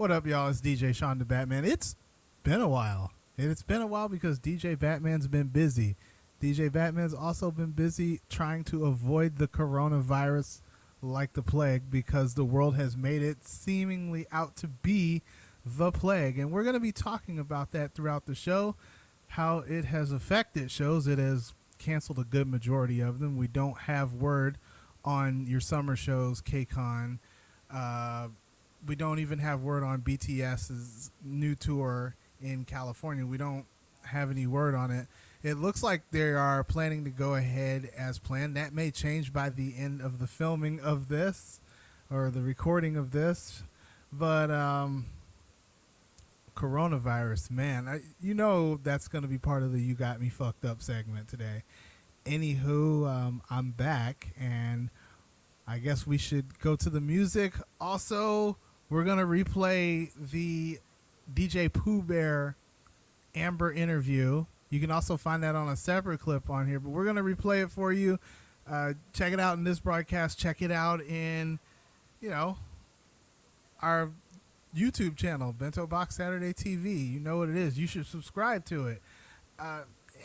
What up, y'all? It's DJ Sean the Batman. It's been a while. And it's been a while because DJ Batman's been busy. DJ Batman's also been busy trying to avoid the coronavirus like the plague because the world has made it seemingly out to be the plague. And we're going to be talking about that throughout the show, how it has affected shows. It has canceled a good majority of them. We don't have word on your summer shows, KCON. We don't even have word on BTS's new tour in California. We don't have any word on it. It looks like they are planning to go ahead as planned. That may change by the end of the filming of this or the recording of this. But coronavirus, man, you know that's going to be part of the You Got Me Fucked Up segment today. Anywho, I'm back, and I guess we should go to the music. Also, we're going to replay the DJ Pooh Bear Amber interview. You can also find that on a separate clip on here, but we're going to replay it for you. Check it out in this broadcast. Check it out in, our YouTube channel, Bento Box Saturday TV. You know what it is. You should subscribe to it.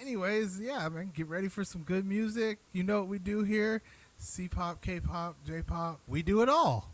Anyways, yeah, man, get ready for some good music. You know what we do here. C-pop, K-pop, J-pop. We do it all.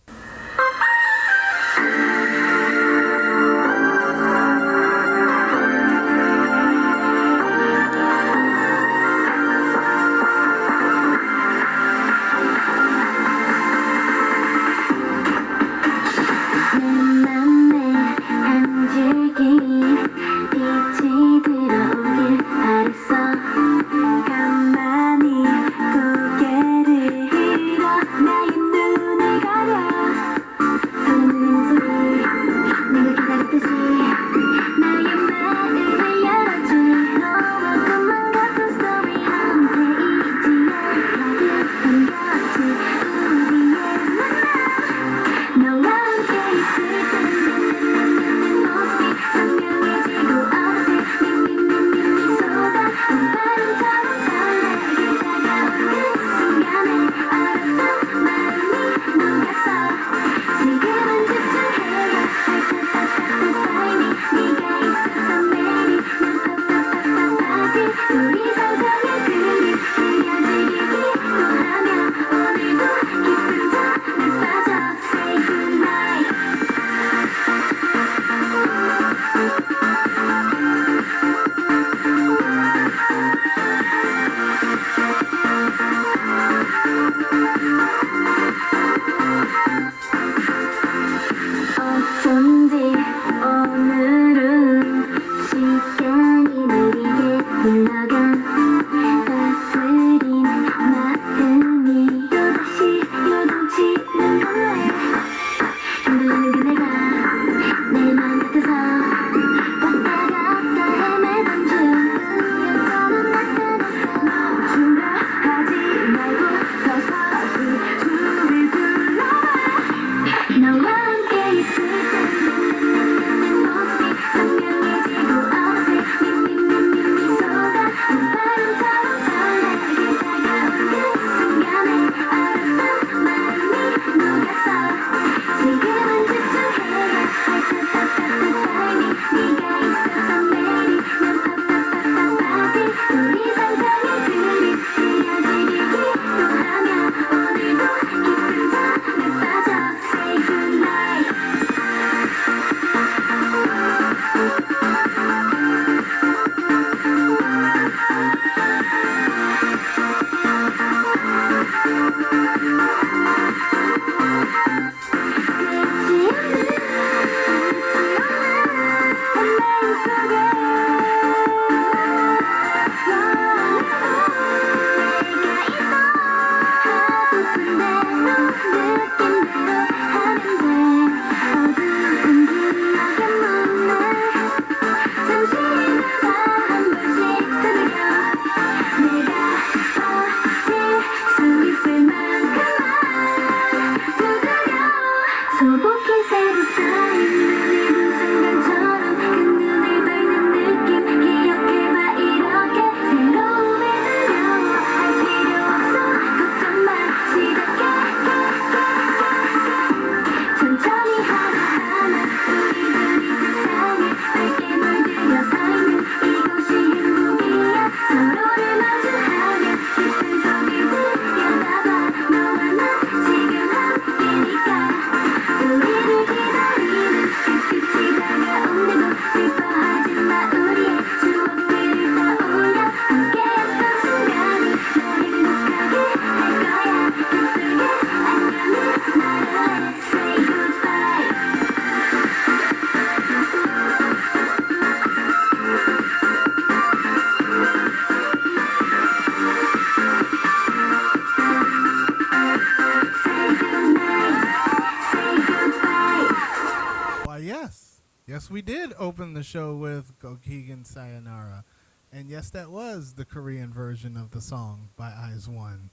Yes, we did open the show with Gokigen Sayonara. And yes, that was the Korean version of the song by Eyes One.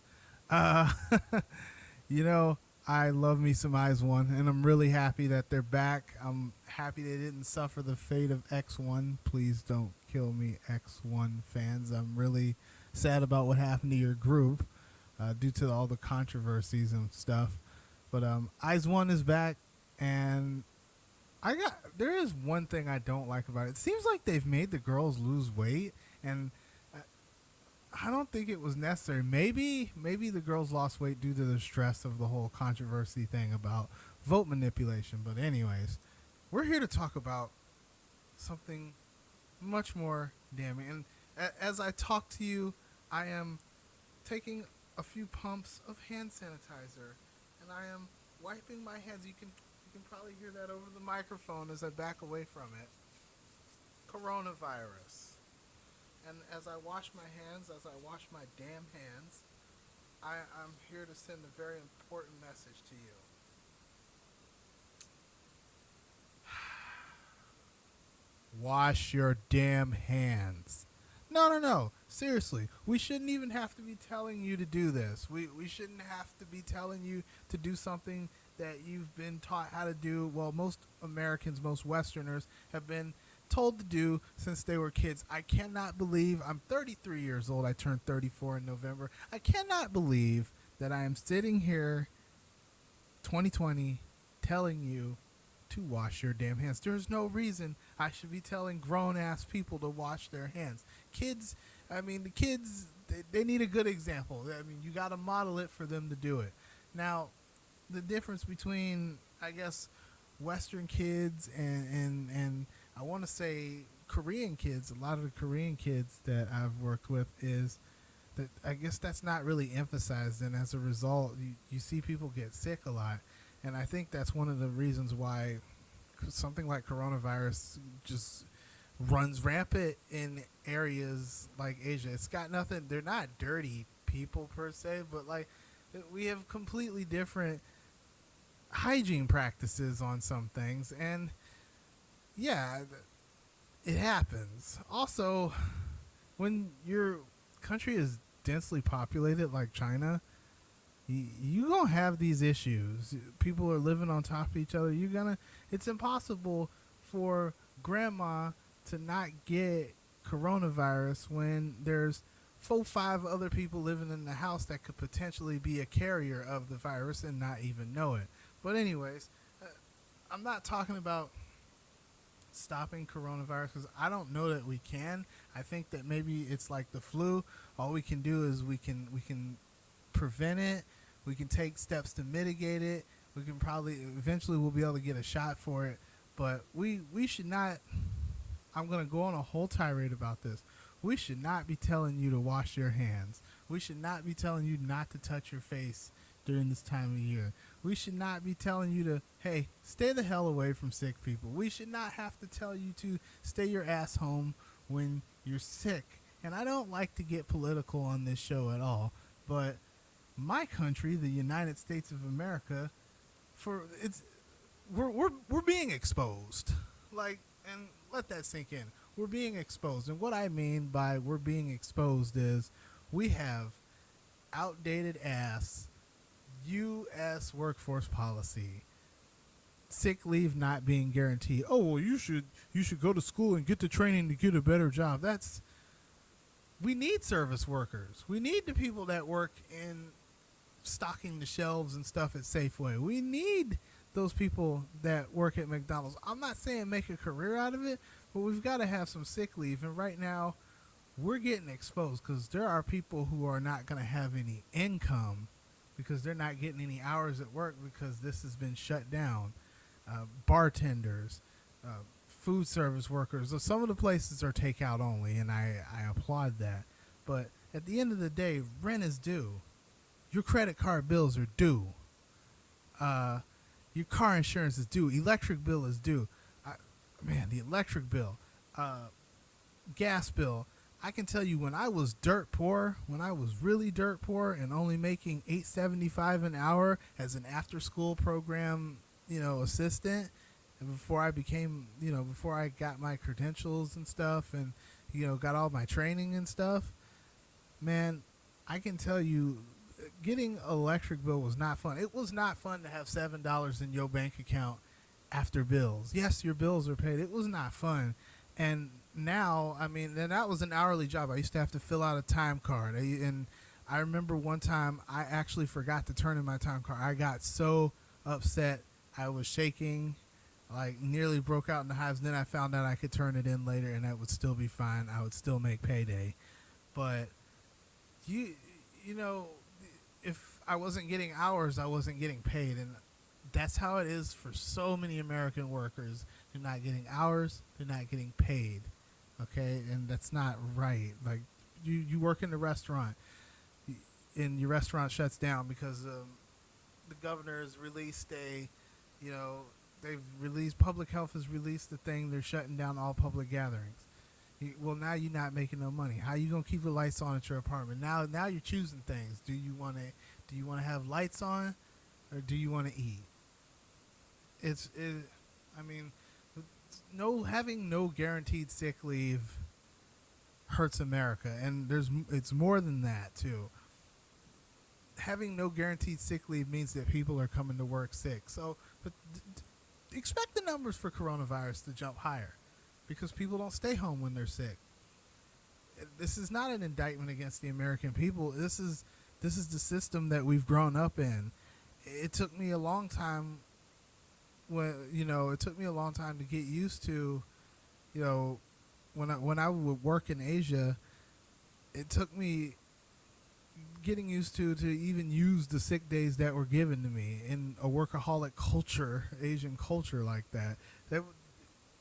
Uh, you know, I love me some Eyes One, and I'm really happy that they're back. I'm happy they didn't suffer the fate of X1. Please don't kill me, X1 fans. I'm really sad about what happened to your group due to all the controversies and stuff. But Eyes One is back, and there is one thing I don't like about it. It seems like they've made the girls lose weight, and I don't think it was necessary. Maybe the girls lost weight due to the stress of the whole controversy thing about vote manipulation. But anyways, we're here to talk about something much more damning. And as I talk to you, I am taking a few pumps of hand sanitizer, and I am wiping my hands. You can probably hear that over the microphone as I back away from it. Coronavirus. And as I wash my hands, as I wash my damn hands, I'm here to send a very important message to you. Wash your damn hands. No. Seriously, we shouldn't even have to be telling you to do this. We shouldn't have to be telling you to do something that you've been taught how to do. Well, most Americans, most Westerners have been told to do since they were kids. I cannot believe I'm 33 years old. I turned 34 in November. I cannot believe that I am sitting here 2020 telling you to wash your damn hands. There's no reason I should be telling grown-ass people to wash their hands. The kids, they need a good example. I mean, you got to model it for them to do it. Now, the difference between, I guess, Western kids and I want to say Korean kids, a lot of the Korean kids that I've worked with, is that I guess that's not really emphasized, and as a result, you see people get sick a lot. And I think that's one of the reasons why something like coronavirus just runs rampant in areas like Asia. It's got nothing, they're not dirty people per se, but like we have completely different hygiene practices on some things. And yeah, it happens. Also, when your country is densely populated like China, you gonna have these issues. People are living on top of each other. It's impossible for grandma to not get coronavirus when there's 4-5 other people living in the house that could potentially be a carrier of the virus and not even know it. But anyways, I'm not talking about stopping coronavirus because I don't know that we can. I think that maybe it's like the flu. All we can do is we can prevent it. We can take steps to mitigate it. We can probably eventually we'll be able to get a shot for it. But we should not. I'm going to go on a whole tirade about this. We should not be telling you to wash your hands. We should not be telling you not to touch your face during this time of year. We should not be telling you to, hey, stay the hell away from sick people. We should not have to tell you to stay your ass home when you're sick. And I don't like to get political on this show at all, but my country, the United States of America, we're being exposed. And let that sink in. We're being exposed. And what I mean by we're being exposed is we have outdated ass U.S. workforce policy. Sick leave not being guaranteed. Oh, well, you should go to school and get the training to get a better job. We need service workers. We need the people that work in stocking the shelves and stuff at Safeway. We need those people that work at McDonald's. I'm not saying make a career out of it, but we've got to have some sick leave. And right now, we're getting exposed because there are people who are not going to have any income because they're not getting any hours at work because this has been shut down. Bartenders, food service workers. Some of the places are takeout only, and I applaud that. But at the end of the day, rent is due. Your credit card bills are due. Your car insurance is due. Electric bill is due. The electric bill. Gas bill. I can tell you when I was dirt poor, when I was really dirt poor and only making $8.75 an hour as an after-school program, assistant, and before I became, before I got my credentials and stuff, and got all my training and stuff, man, I can tell you, getting an electric bill was not fun. It was not fun to have $7 in your bank account after bills. Yes, your bills are paid. It was not fun. And now, I mean, and that was an hourly job. I used to have to fill out a time card. And I remember one time I actually forgot to turn in my time card. I got so upset. I was shaking, like nearly broke out in the hives. And then I found out I could turn it in later and that would still be fine. I would still make payday. But you know, if I wasn't getting hours, I wasn't getting paid. And that's how it is for so many American workers. They're not getting hours, they're not getting paid. Okay? And that's not right. Like, you work in the restaurant, and your restaurant shuts down because the governor has released public health has released the thing, they're shutting down all public gatherings. Well, now you're not making no money. How you gonna keep the lights on at your apartment? Now you're choosing things. Do you want to have lights on, or do you want to eat? I mean, having no guaranteed sick leave hurts America, and it's more than that too. Having no guaranteed sick leave means that people are coming to work sick. So, but expect the numbers for coronavirus to jump higher, because people don't stay home when they're sick. This is not an indictment against the American people. This is the system that we've grown up in. It took me a long time to get used to, when I would work in Asia, it took me getting used to even use the sick days that were given to me in a workaholic culture, Asian culture like that.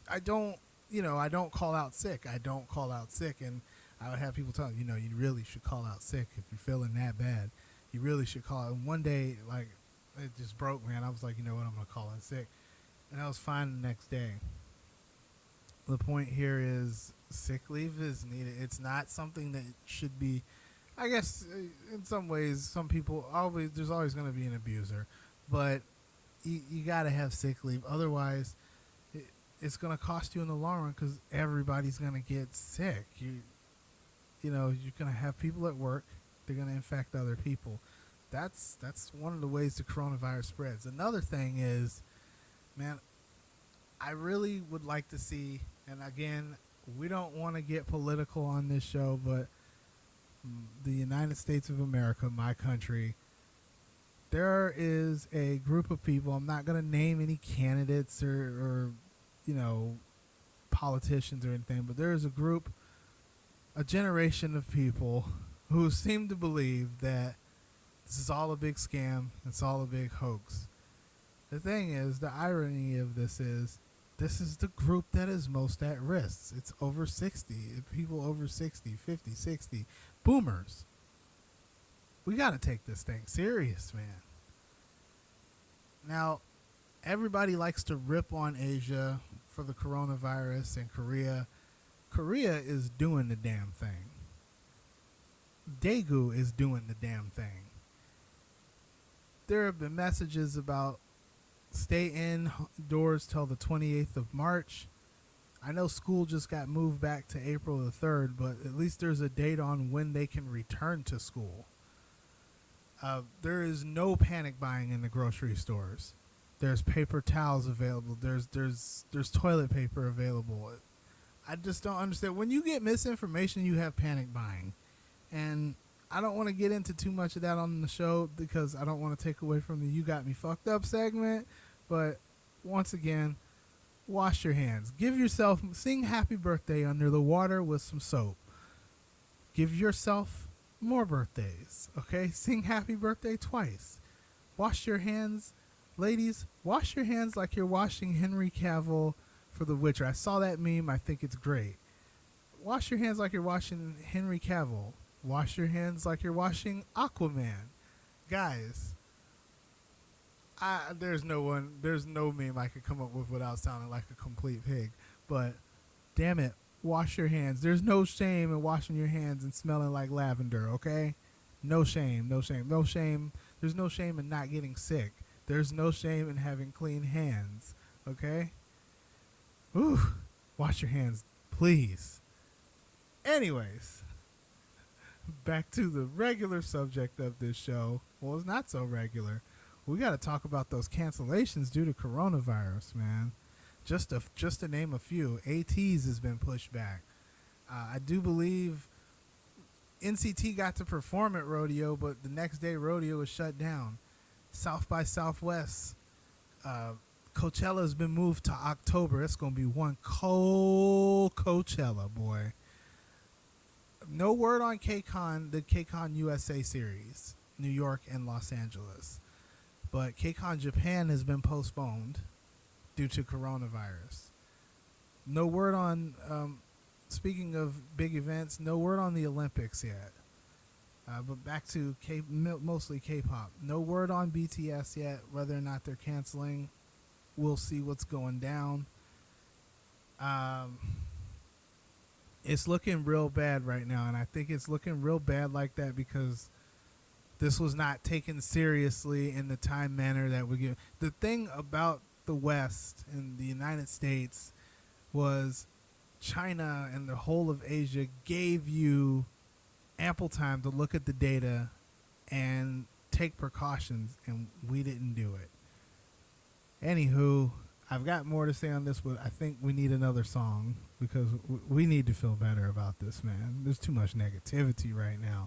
I don't call out sick. And I would have people tell me, you really should call out sick if you're feeling that bad. You really should call out. And one day, like, it just broke, man. I was like, you know what, I'm going to call in sick. And I was fine the next day. The point here is sick leave is needed. It's not something that should be, I guess, in some ways, there's always going to be an abuser. But you got to have sick leave. Otherwise, it's going to cost you in the long run, because everybody's going to get sick. You're going to have people at work. They're going to infect other people. That's one of the ways the coronavirus spreads. Another thing is, man, I really would like to see, and again, we don't want to get political on this show, but the United States of America, my country, there is a group of people, I'm not going to name any candidates or politicians or anything, but there is a generation of people who seem to believe that this is all a big scam, it's all a big hoax. The thing is, the irony of this is the group that is most at risk. It's over 60, people over 60, 50, 60, boomers. We got to take this thing serious, man. Now, everybody likes to rip on Asia for the coronavirus, and Korea. Korea is doing the damn thing. Daegu is doing the damn thing. There have been messages about stay indoors till the 28th of March. I know school just got moved back to April the 3rd, but at least there's a date on when they can return to school. There is no panic buying in the grocery stores. There's paper towels available. There's toilet paper available. I just don't understand. When you get misinformation, you have panic buying. And I don't want to get into too much of that on the show, because I don't want to take away from the You Got Me Fucked Up segment. But once again, wash your hands. Sing happy birthday under the water with some soap. Give yourself more birthdays, okay? Sing happy birthday twice. Wash your hands. Ladies, wash your hands like you're washing Henry Cavill for The Witcher. I saw that meme. I think it's great. Wash your hands like you're washing Henry Cavill. Wash your hands like you're washing Aquaman. Guys, there's no meme I could come up with without sounding like a complete pig. But damn it, wash your hands. There's no shame in washing your hands and smelling like lavender, okay? No shame, no shame, no shame. There's no shame in not getting sick. There's no shame in having clean hands, okay? Ooh, wash your hands, please. Anyways, back to the regular subject of this show. Well, it's not so regular. We got to talk about those cancellations due to coronavirus, man. Just to name a few, ATs has been pushed back. I do believe NCT got to perform at Rodeo, but the next day Rodeo was shut down. South by Southwest, Coachella has been moved to October. It's going to be one cold Coachella, boy. No word on KCON, the KCON USA series, New York and Los Angeles. But KCON Japan has been postponed due to coronavirus. No word on, speaking of big events, no word on the Olympics yet. But back to mostly K-pop. No word on BTS yet, whether or not they're canceling. We'll see what's going down. It's looking real bad right now, and I think it's looking real bad like that because this was not taken seriously in the time manner that we give. The thing about the West and the United States was China and the whole of Asia gave you ample time to look at the data and take precautions, and we didn't do it. Anywho, I've got more to say on this, but I think we need another song because we need to feel better about this, man. There's too much negativity right now.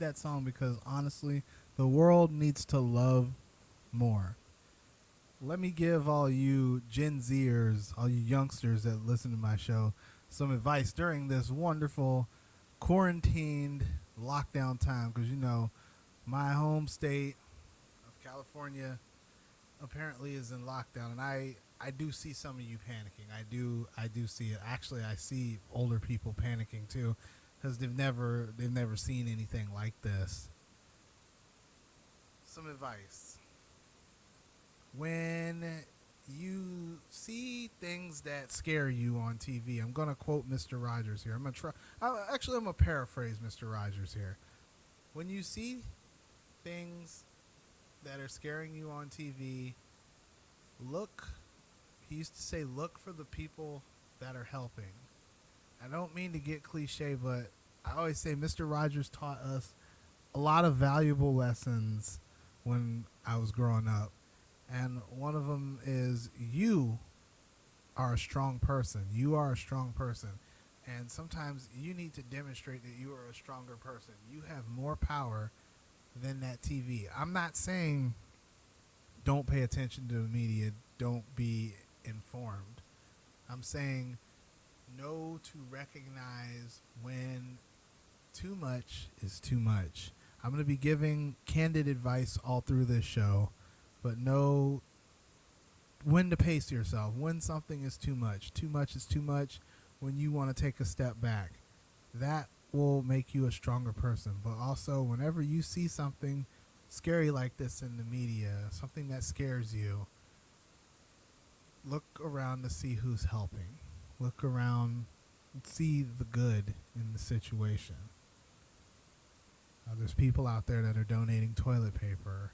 that song because honestly, the world needs to love more. Let me give all you Gen Zers, all you youngsters that listen to my show, some advice during this wonderful quarantined lockdown time because my home state of California apparently is in lockdown, and I do see some of you panicking. I do see it. Actually, I see older people panicking too because they've never seen anything like this. Some advice: when you see things that scare you on TV, I'm gonna quote Mr. Rogers here. I'm gonna paraphrase Mr. Rogers here. When you see things that are scaring you on TV, look. He used to say, "Look for the people that are helping." I don't mean to get cliche, but I always say Mr. Rogers taught us a lot of valuable lessons when I was growing up. And one of them is you are a strong person. You are a strong person. And sometimes you need to demonstrate that you are a stronger person. You have more power than that TV. I'm not saying don't pay attention to the media, don't be informed. I'm saying know to recognize when too much is too much. I'm going to be giving candid advice all through this show, but know when to pace yourself, when something is too much. Too much is too much. When you want to take a step back, that will make you a stronger person. But also, whenever you see something scary like this in the media, something that scares you, look around to see who's helping. Look around and see the good in the situation. There's people out there that are donating toilet paper.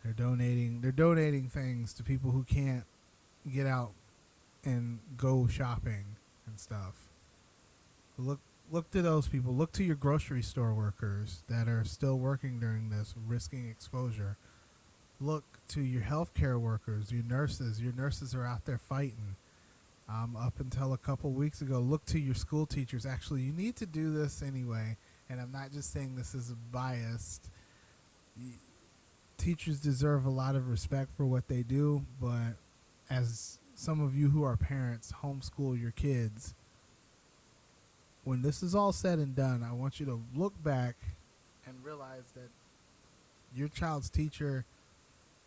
They're donating things to people who can't get out and go shopping and stuff. Look to those people. Look to your grocery store workers that are still working during this, risking exposure. Look to your healthcare workers, your nurses. Your nurses are out there fighting. Up until a couple weeks ago, look to your school teachers. Actually, you need to do this anyway, and I'm not just saying this is biased. Teachers deserve a lot of respect for what they do, but as some of you who are parents, homeschool your kids. When this is all said and done, I want you to look back and realize that your child's teacher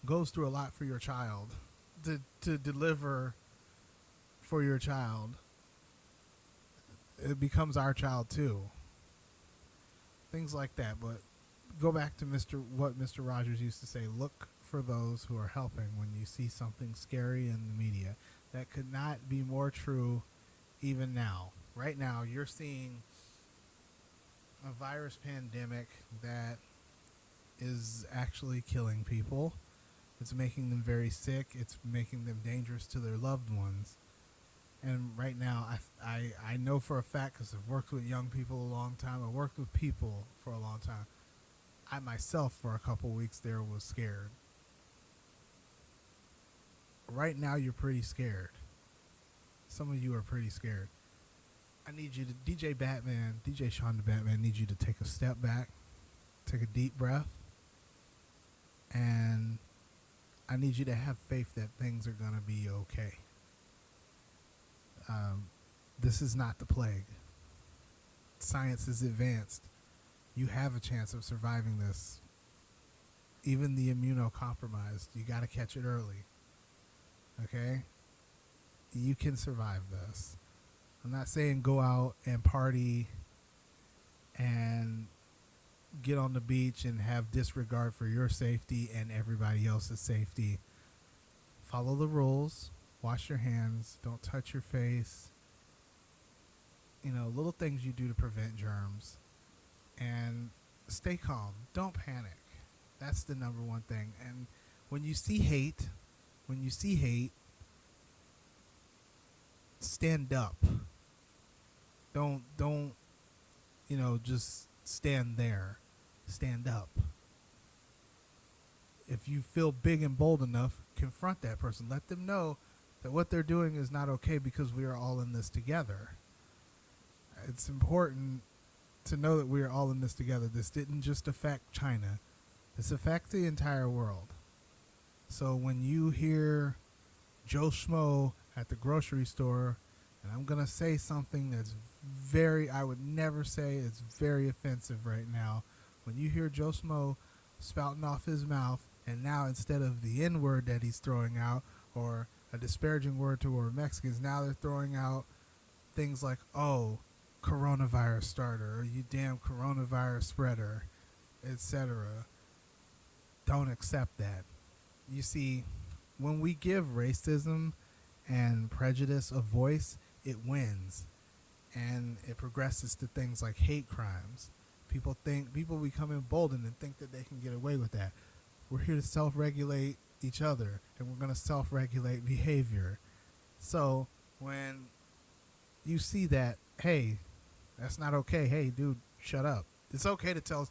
goes through a lot for your child to deliver for your child. It becomes our child too. Things like that. But go back to what Mr. Rogers used to say. Look for those who are helping when you see something scary in the media. That could not be more true even now. Right now, you're seeing a virus pandemic that is actually killing people. It's making them very sick. It's making them dangerous to their loved ones. And right now, I know for a fact, because I've worked with young people a long time. I've worked with people for a long time. I myself, for a couple weeks there, was scared. Right now, you're pretty scared. Some of you are pretty scared. I need you to, DJ Sean the Batman, needs you to take a step back, take a deep breath, and I need you to have faith that things are going to be okay. This is not the plague. Science is advanced. You have a chance of surviving this. Even the immunocompromised, you got to catch it early. Okay? You can survive this. I'm not saying go out and party and get on the beach and have disregard for your safety and everybody else's safety. Follow the rules. Wash your hands. Don't touch your face. Little things you do to prevent germs. And stay calm. Don't panic. That's the number one thing. And when you see hate, stand up. Don't just stand there. Stand up. If you feel big and bold enough, confront that person. Let them know that what they're doing is not okay because we are all in this together. It's important to know that we are all in this together. This didn't just affect China. This affects the entire world. So when you hear Joe Schmo at the grocery store, and I'm going to say something that's I would never say, it's very offensive right now. When you hear Joe Schmo spouting off his mouth, and now instead of the N-word that he's throwing out, or a disparaging word toward Mexicans, now they're throwing out things like, oh, coronavirus starter, or you damn coronavirus spreader, etc. Don't accept that. You see, when we give racism and prejudice a voice, it wins. And it progresses to things like hate crimes. People become emboldened and think that they can get away with that. We're here to self-regulate each other, and we're going to self-regulate behavior. So when you see that, hey, that's not okay. Hey, dude, shut up. It's okay to tell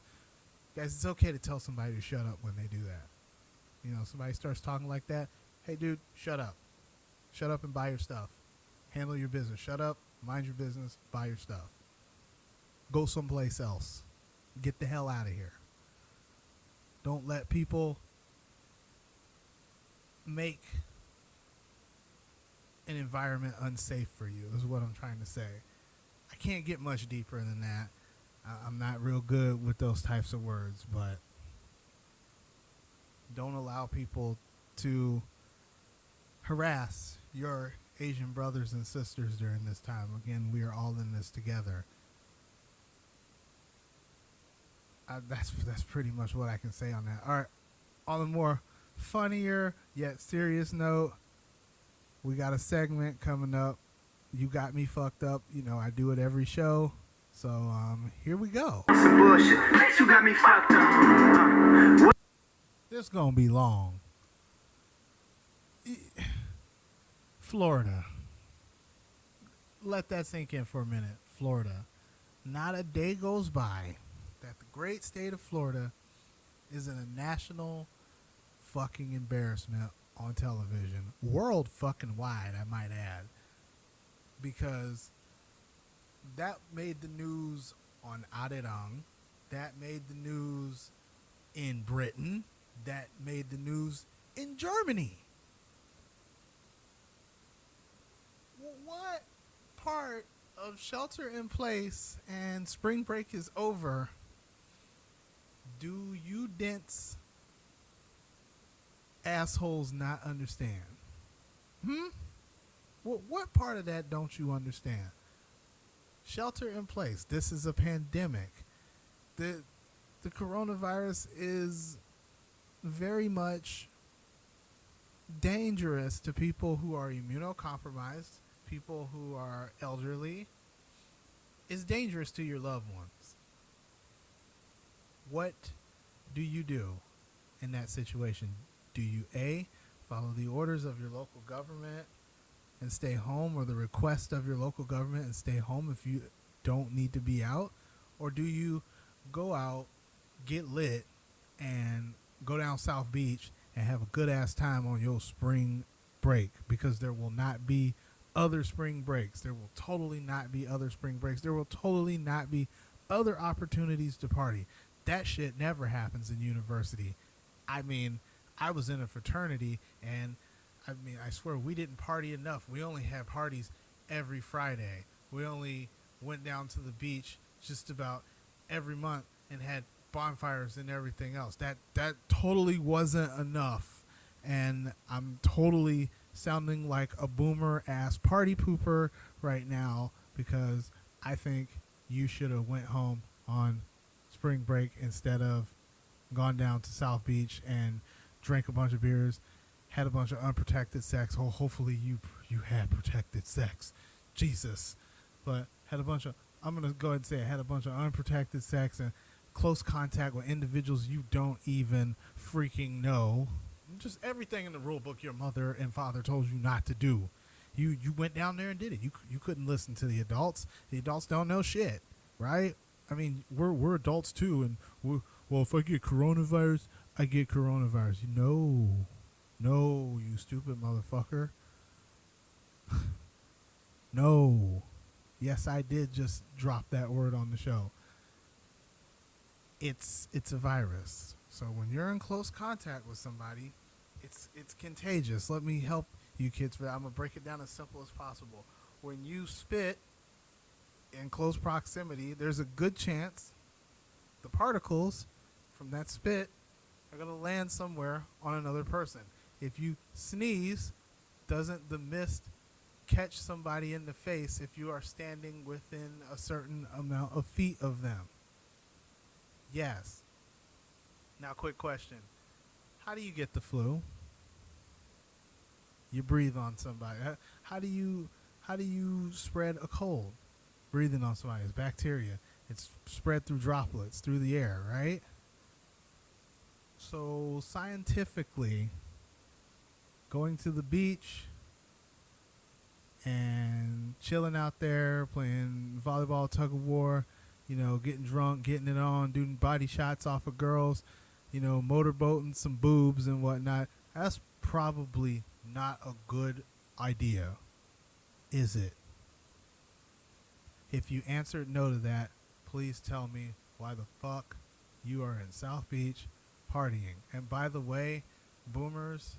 somebody to shut up when they do that. You know, somebody starts talking like that. Hey, dude, shut up. Shut up and buy your stuff. Handle your business. Shut up, mind your business, buy your stuff. Go someplace else. Get the hell out of here. Don't let people make an environment unsafe for you, is what I'm trying to say. I can't get much deeper than that. I'm not real good with those types of words, but don't allow people to harass your Asian brothers and sisters during this time. Again, we are all in this together. That's pretty much what I can say on that. All right, on a more funnier yet serious note, we got a segment coming up. You got me fucked up. You know, I do it every show. So here we go. Some bullshit. You got me fucked up. This gonna be long. Florida. Let that sink in for a minute. Florida. Not a day goes by that the great state of Florida isn't a national fucking embarrassment on television. World fucking wide, I might add. Because that made the news on Arirang. That made the news in Britain. That made the news in Germany. What part of shelter in place and spring break is over do you dense assholes not understand? What part of that don't you understand? Shelter in place. This is a pandemic. The coronavirus is very much dangerous to people who are immunocompromised, people who are elderly. It's dangerous to your loved ones. What do you do in that situation? Do you A, follow the orders of your local government and stay home, or the request of your local government and stay home if you don't need to be out? Or do you go out, get lit, and go down South Beach and have a good-ass time on your spring break? Because there will not be other spring breaks. There will totally not be other spring breaks. There will totally not be other opportunities to party. That shit never happens in university. I mean, I was in a fraternity, and I swear we didn't party enough. We only had parties every Friday. We only went down to the beach just about every month and had bonfires and everything else. That totally wasn't enough. And I'm totally sounding like a boomer ass party pooper right now, because I think you should have went home on spring break instead of gone down to South Beach and drank a bunch of beers, had a bunch of unprotected sex. Oh, hopefully you had protected sex. Jesus. But had a bunch of, I'm going to go ahead and say I had a bunch of unprotected sex and close contact with individuals you don't even freaking know. Just everything in the rule book your mother and father told you not to do. You went down there and did it. You couldn't listen to the adults. The adults don't know shit, right? I mean, we're adults too, and well, if I get coronavirus, I get coronavirus. No, you stupid motherfucker. No. Yes, I did just drop that word on the show. it's a virus. So when you're in close contact with somebody, it's contagious. Let me help you kids for that. I'm gonna break it down as simple as possible. When you spit in close proximity, there's a good chance the particles from that spit are gonna land somewhere on another person. If you sneeze, doesn't the mist catch somebody in the face if you are standing within a certain amount of feet of them? Yes. Now, quick question. How do you get the flu? You breathe on somebody. How do you spread a cold? Breathing on somebody. It's bacteria. It's spread through droplets through the air, right? So scientifically, going to the beach and chilling out there, playing volleyball, tug of war, getting drunk, getting it on, doing body shots off of girls, motorboating some boobs and whatnot. That's probably not a good idea, is it? If you answered no to that, please tell me why the fuck you are in South Beach partying. And by the way, boomers,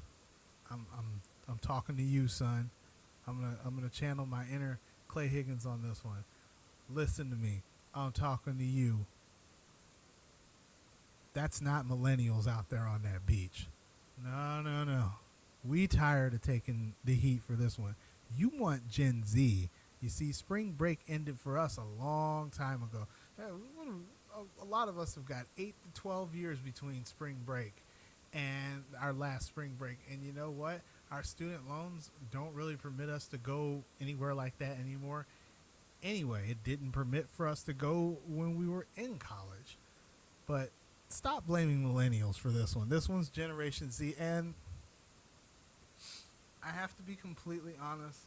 I'm talking to you, son. I'm gonna channel my inner Clay Higgins on this one. Listen to me. I'm talking to you. That's not millennials out there on that beach. No. We tired of taking the heat for this one. You want Gen Z. You see, spring break ended for us a long time ago. A lot of us have got 8 to 12 years between spring break and our last spring break. And you know what? Our student loans don't really permit us to go anywhere like that anymore. Anyway, it didn't permit for us to go when we were in college. But stop blaming millennials for this one. This one's Generation Z. And I have to be completely honest.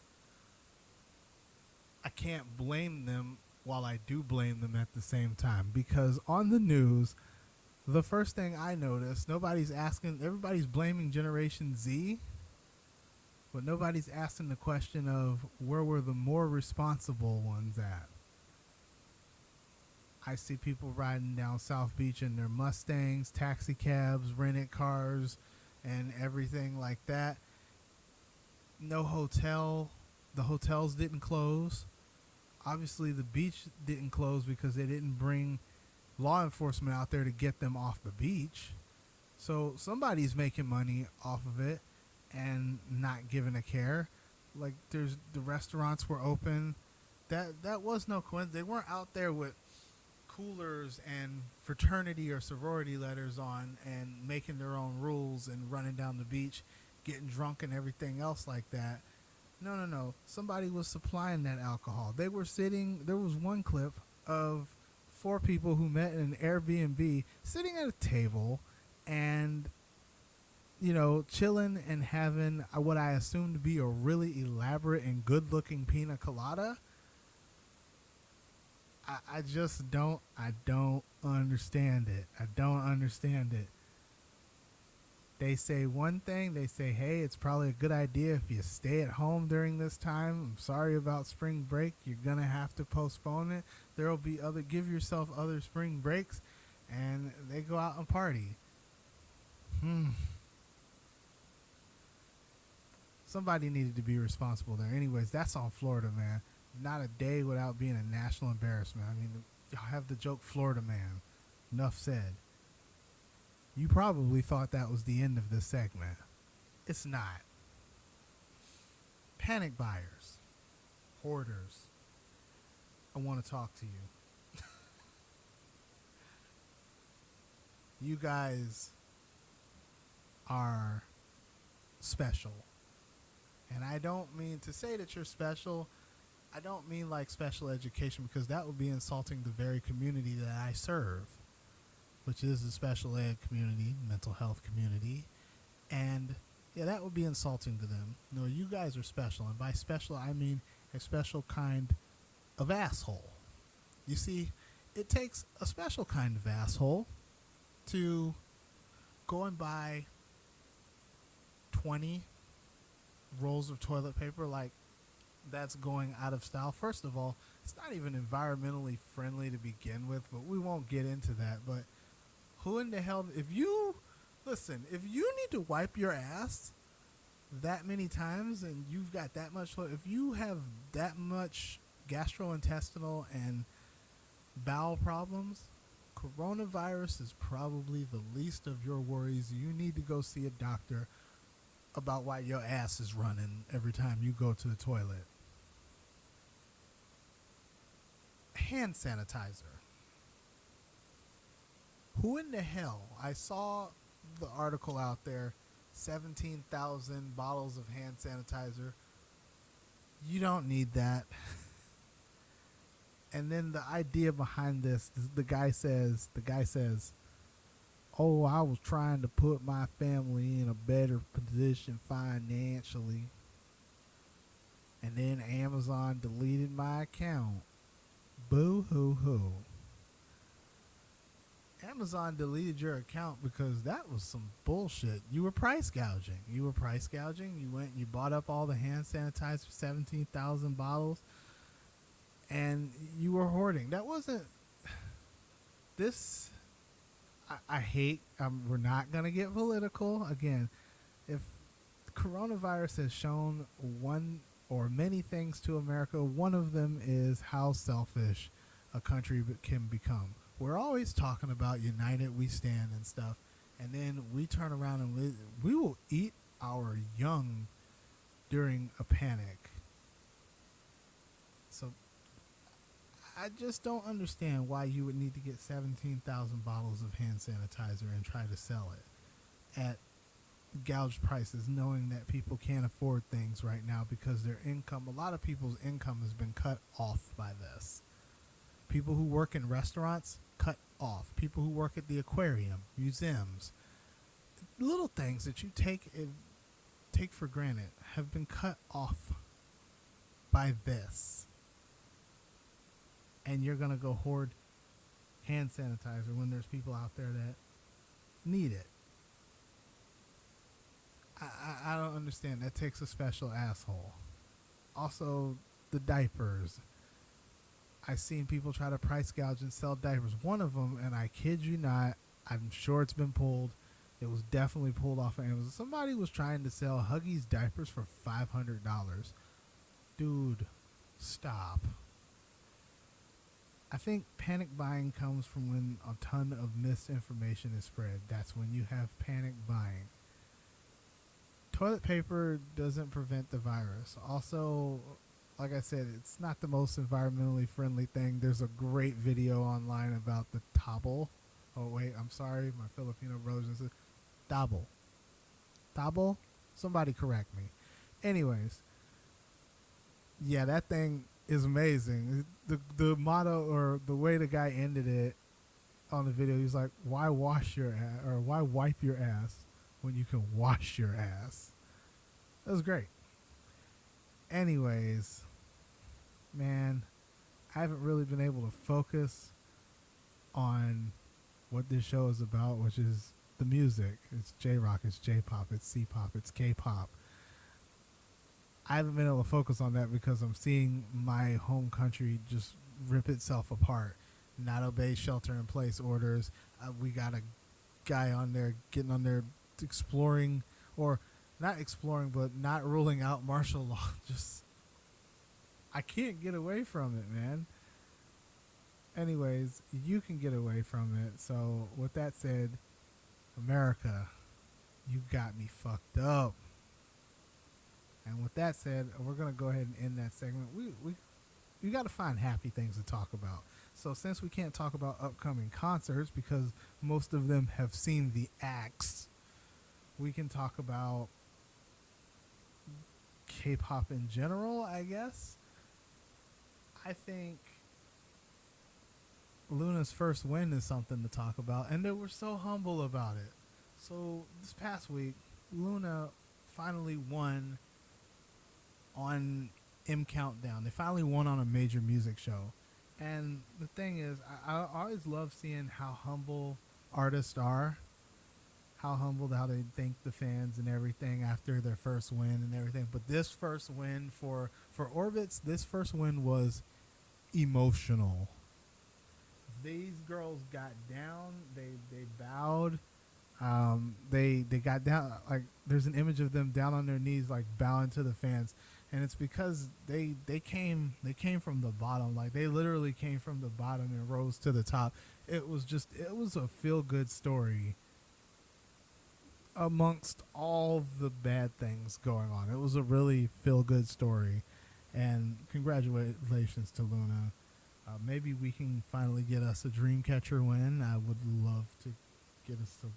I can't blame them while I do blame them at the same time. Because on the news, the first thing I noticed, everybody's blaming Generation Z. But nobody's asking the question of where were the more responsible ones at. I see people riding down South Beach in their Mustangs, taxi cabs, rented cars, and everything like that. No hotel. The hotels didn't close. Obviously, the beach didn't close because they didn't bring law enforcement out there to get them off the beach. So somebody's making money off of it and not giving a care. Like the restaurants were open. That was no coincidence. They weren't out there with coolers and fraternity or sorority letters on and making their own rules and running down the beach, getting drunk and everything else like that. No. Somebody was supplying that alcohol. They were sitting. There was one clip of 4 people who met in an Airbnb sitting at a table and chilling and having what I assume to be a really elaborate and good-looking pina colada. I just don't understand it. I don't understand it. They say one thing, they say, hey, it's probably a good idea if you stay at home during this time. I'm sorry about spring break. You're going to have to postpone it. There will be give yourself other spring breaks, and they go out and party. Somebody needed to be responsible there. Anyways, that's on Florida, man. Not a day without being a national embarrassment. I mean, y'all have the joke Florida man. Enough said. You probably thought that was the end of this segment. It's not. Panic buyers. Hoarders. I want to talk to you. You guys are special. And I don't mean to say that you're special. I don't mean like special education, because that would be insulting the very community that I serve, which is the special ed community, mental health community. And yeah, that would be insulting to them. No, you guys are special. And by special, I mean a special kind of asshole. You see, it takes a special kind of asshole to go and buy 20 rolls of toilet paper like that's going out of style. First of all, it's not even environmentally friendly to begin with, but we won't get into that. But Who in the hell? If you need to wipe your ass that many times and you've got that much, if you have that much gastrointestinal and bowel problems, coronavirus is probably the least of your worries. You need to go see a doctor about why your ass is running every time you go to the toilet. Hand sanitizer. Who in the hell? I saw the article out there, 17,000 bottles of hand sanitizer. You don't need that. And then the idea behind this, the guy says, "Oh, I was trying to put my family in a better position financially. And then Amazon deleted my account. Boo hoo hoo." Amazon deleted your account because that was some bullshit. You were price gouging. You went and you bought up all the hand sanitizer, 17,000 bottles, and you were hoarding. That wasn't this. I hate. We're not gonna get political again. If coronavirus has shown one or many things to America, one of them is how selfish a country can become. We're always talking about united we stand and stuff, and then we turn around and we will eat our young during a panic. So I just don't understand why you would need to get 17,000 bottles of hand sanitizer and try to sell it at gouged prices, knowing that people can't afford things right now because their income, a lot of people's income has been cut off by this. People who work in restaurants, cut off. People who work at the aquarium, museums, little things that you take for granted have been cut off by this. And you're going to go hoard hand sanitizer when there's people out there that need it. I don't understand. That takes a special asshole. Also, the diapers. I've seen people try to price gouge and sell diapers. One of them, and I kid you not, I'm sure it's been pulled. It was definitely pulled off of Amazon. Somebody was trying to sell Huggies diapers for $500. Dude, stop. I think panic buying comes from when a ton of misinformation is spread. That's when you have panic buying. Toilet paper doesn't prevent the virus. Also, like I said, it's not the most environmentally friendly thing. There's a great video online about the tabo. Oh, wait, I'm sorry. My Filipino brothers and sisters. Tabo? Somebody correct me. Anyways, yeah, that thing is amazing. The motto, or the way the guy ended it on the video, he's like, why wash your ass, or why wipe your ass when you can wash your ass? That was great. Anyways, man, I haven't really been able to focus on what this show is about, which is the music. It's J-rock, it's J-pop, it's C-pop, it's K-pop. I haven't been able to focus on that because I'm seeing my home country just rip itself apart, not obey shelter-in-place orders. We got a guy on there getting on there exploring, or not exploring, but not ruling out martial law. Just, I can't get away from it, man. Anyways, you can get away from it. So with that said, America, you got me fucked up. And with that said, we're going to go ahead and end that segment. We got to find happy things to talk about. So since we can't talk about upcoming concerts because most of them have seen the acts, we can talk about K-pop in general, I guess. I think Luna's first win is something to talk about, and they were so humble about it. So this past week, Luna finally won on M Countdown. They finally won on a major music show. And the thing is, I always love seeing how humble artists are, how they thank the fans and everything after their first win and everything. But this first win for Orbits, this first win was emotional. these girls got down. They bowed. They got down. Like there's an image of them down on their knees, like bowing to the fans, and it's because they came from the bottom. Like they literally came from the bottom and rose to the top. It was a feel good story amongst all the bad things going on. It was a really feel good story, and congratulations to Luna. Maybe we can finally get us a Dreamcatcher win. I would love to get us a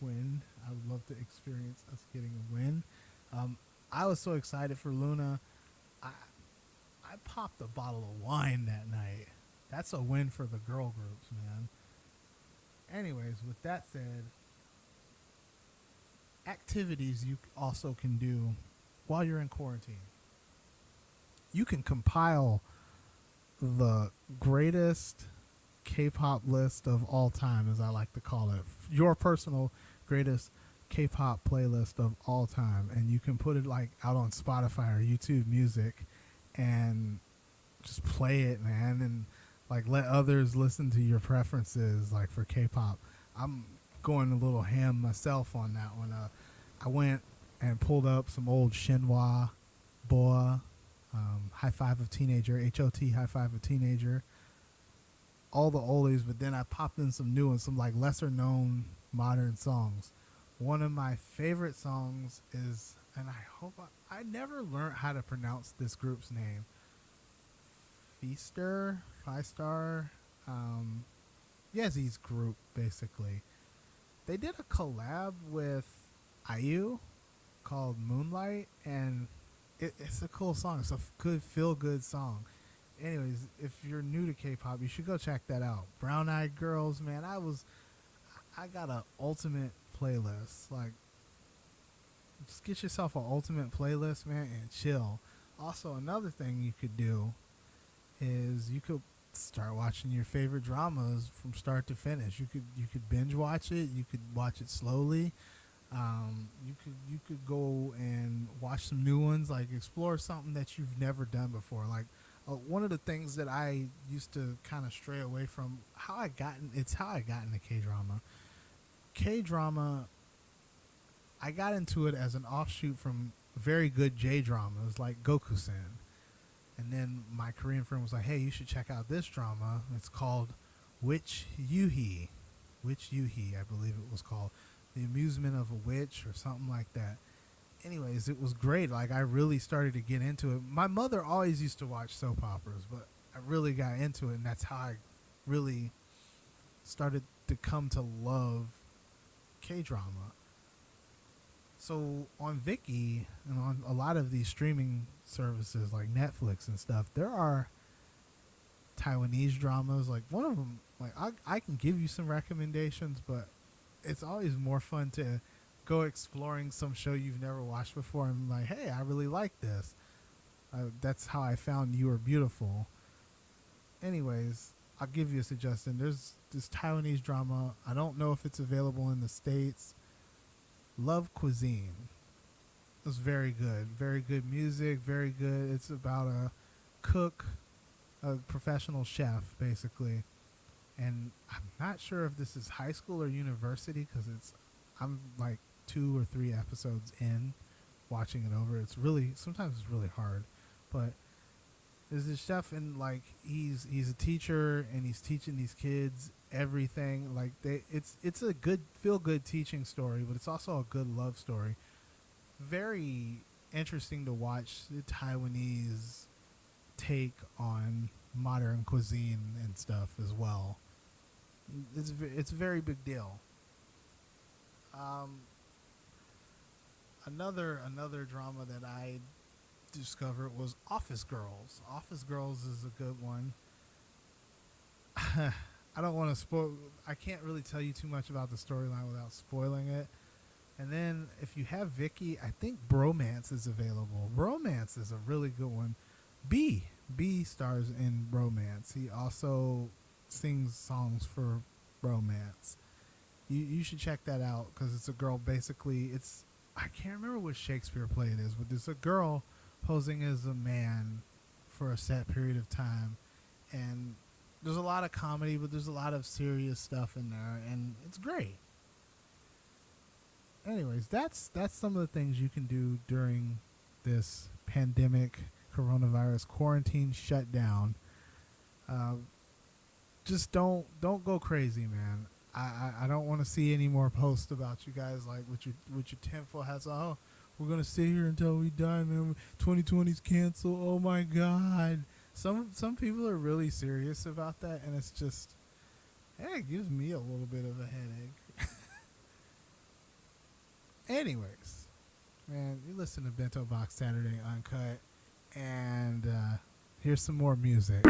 win. I would love to experience us getting a win. I was so excited for Luna. I popped a bottle of wine that night. That's a win for the girl groups, man. Anyways, with that said, activities you also can do while you're in quarantine. You can compile the greatest K-pop list of all time, as I like to call it. Your personal greatest K-pop playlist of all time, and you can put it like out on Spotify or YouTube Music and just play it, man, and like let others listen to your preferences like for K-pop. I'm going a little ham myself on that one. I went and pulled up some old Shinhwa, Boa, High Five of Teenager, HOT High Five of Teenager, all the oldies, but then I popped in some new ones, some like lesser known modern songs. One of my favorite songs is, and I hope I never learned how to pronounce this group's name. Feaster, Five Star, Yezi's group basically. They did a collab with IU called Moonlight, and it's a cool song. It's a good feel good song. Anyways, if you're new to K-pop, you should go check that out. Brown Eyed Girls, man. I got an ultimate playlist. Like, just get yourself an ultimate playlist, man, and chill. Also, another thing you could do is you could start watching your favorite dramas from start to finish. You could binge watch it. You could watch it slowly. You could go and watch some new ones. Like explore something that you've never done before. Like one of the things that I used to kind of stray away from, how I got into K-drama. K-drama, I got into it as an offshoot from very good J-dramas like Goku-sen. And then my Korean friend was like, hey, you should check out this drama. It's called Witch Yuhi. Witch Yuhi, I believe it was called. The Amusement of a Witch or something like that. Anyways, it was great. Like, I really started to get into it. My mother always used to watch soap operas, but I really got into it, and that's how I really started to come to love K-drama. So on Viki and on a lot of these streaming services like Netflix and stuff, there are Taiwanese dramas. Like one of them, like I can give you some recommendations, but it's always more fun to go exploring some show you've never watched before and like, hey, I really like this. That's how I found You Are Beautiful. Anyways, I'll give you a suggestion. There's this Taiwanese drama. I don't know if it's available in the States. Love Cuisine. It was very good. Very good music. Very good. It's about a cook, a professional chef, basically. And I'm not sure if this is high school or university because I'm like 2 or 3 episodes in watching it over. Sometimes it's really hard. But there's this chef and like he's a teacher and he's teaching these kids everything. Like it's a good feel good teaching story, but it's also a good love story. Very interesting to watch the Taiwanese take on modern cuisine and stuff as well. It's a very big deal. Another drama that I discovered was Office Girls. Office Girls is a good one. I don't want to spoil. I can't really tell you too much about the storyline without spoiling it. And then if you have Viki, I think Bromance is available. Bromance is a really good one. B stars in Bromance. He also sings songs for Bromance. You should check that out because it's a girl. Basically, I can't remember what Shakespeare play it is, but there's a girl posing as a man for a set period of time, and there's a lot of comedy, but there's a lot of serious stuff in there, and it's great. Anyways, that's some of the things you can do during this pandemic, coronavirus quarantine shutdown. Just don't go crazy, man. I don't want to see any more posts about you guys like with your tinfoil hats. Oh, we're gonna sit here until we die, man. 2020's canceled. Oh my god. Some people are really serious about that, and it's just, hey, it gives me a little bit of a headache. Anyways, man, you listen to Bento Box Saturday Uncut, and here's some more music.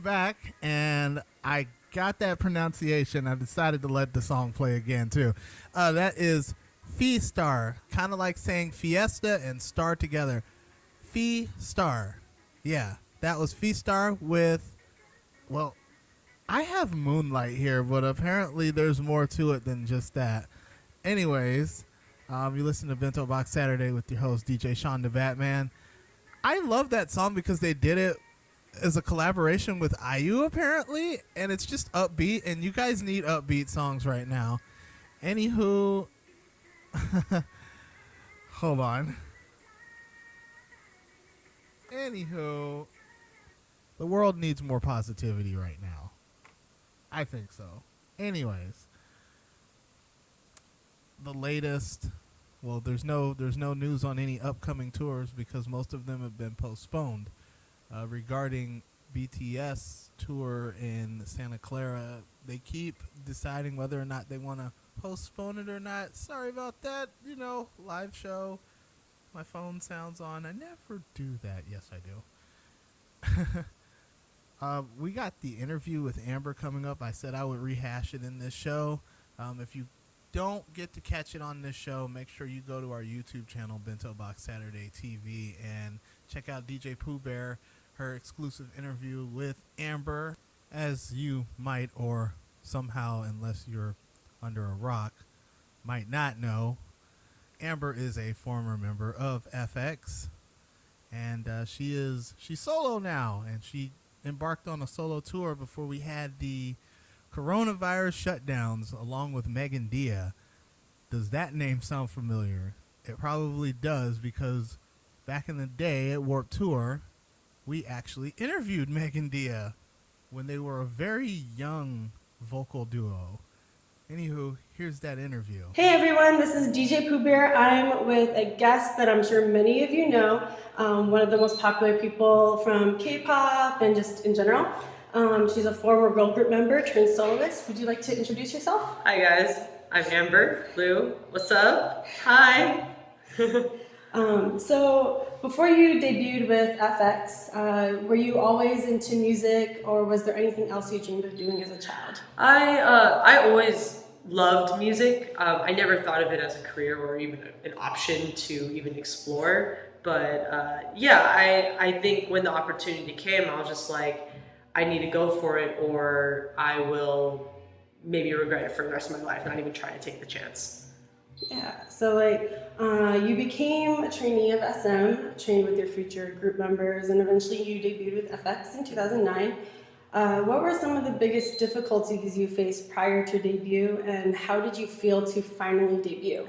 Back, and I got that pronunciation. I decided to let the song play again too. That is Fee Star, kind of like saying fiesta and star together. Fee Star, yeah, that was Fee Star with, well, I have Moonlight here, but apparently there's more to it than just that. Anyways, you listen to Bento Box Saturday with your host DJ Sean the Batman. I love that song because they did it as a collaboration with IU apparently, and it's just upbeat, and you guys need upbeat songs right now. Anywho, hold on. Anywho, the world needs more positivity right now. I think so. Anyways, the latest, well, there's no news on any upcoming tours because most of them have been postponed. regarding BTS tour in Santa Clara. They keep deciding whether or not they want to postpone it or not. Sorry about that. Live show. My phone sounds on. I never do that. Yes, I do. We got the interview with Amber coming up. I said I would rehash it in this show. If you don't get to catch it on this show, make sure you go to our YouTube channel, Bento Box Saturday TV, and check out DJ Pooh Bear, her exclusive interview with Amber. As you might, or somehow, unless you're under a rock, might not know, Amber is a former member of FX, and she's solo now, and she embarked on a solo tour before we had the coronavirus shutdowns along with Megan Dia. Does that name sound familiar? It probably does, because back in the day at Warped Tour, we actually interviewed Megan Dia when they were a very young vocal duo. Anywho, here's that interview. Hey everyone, this is DJ Pooh Bear. I'm with a guest that I'm sure many of you know, one of the most popular people from K-pop and just in general. She's a former girl group member turned soloist. Would you like to introduce yourself? Hi guys, I'm Amber Liu. What's up? Hi. So before you debuted with FX, were you always into music, or was there anything else you dreamed of doing as a child? I always loved music. I never thought of it as a career or even an option to even explore. But I think when the opportunity came, I was just like, I need to go for it, or I will maybe regret it for the rest of my life, not even try to take the chance. Yeah, so you became a trainee of SM, trained with your future group members, and eventually you debuted with FX in 2009. What were some of the biggest difficulties you faced prior to debut, and how did you feel to finally debut?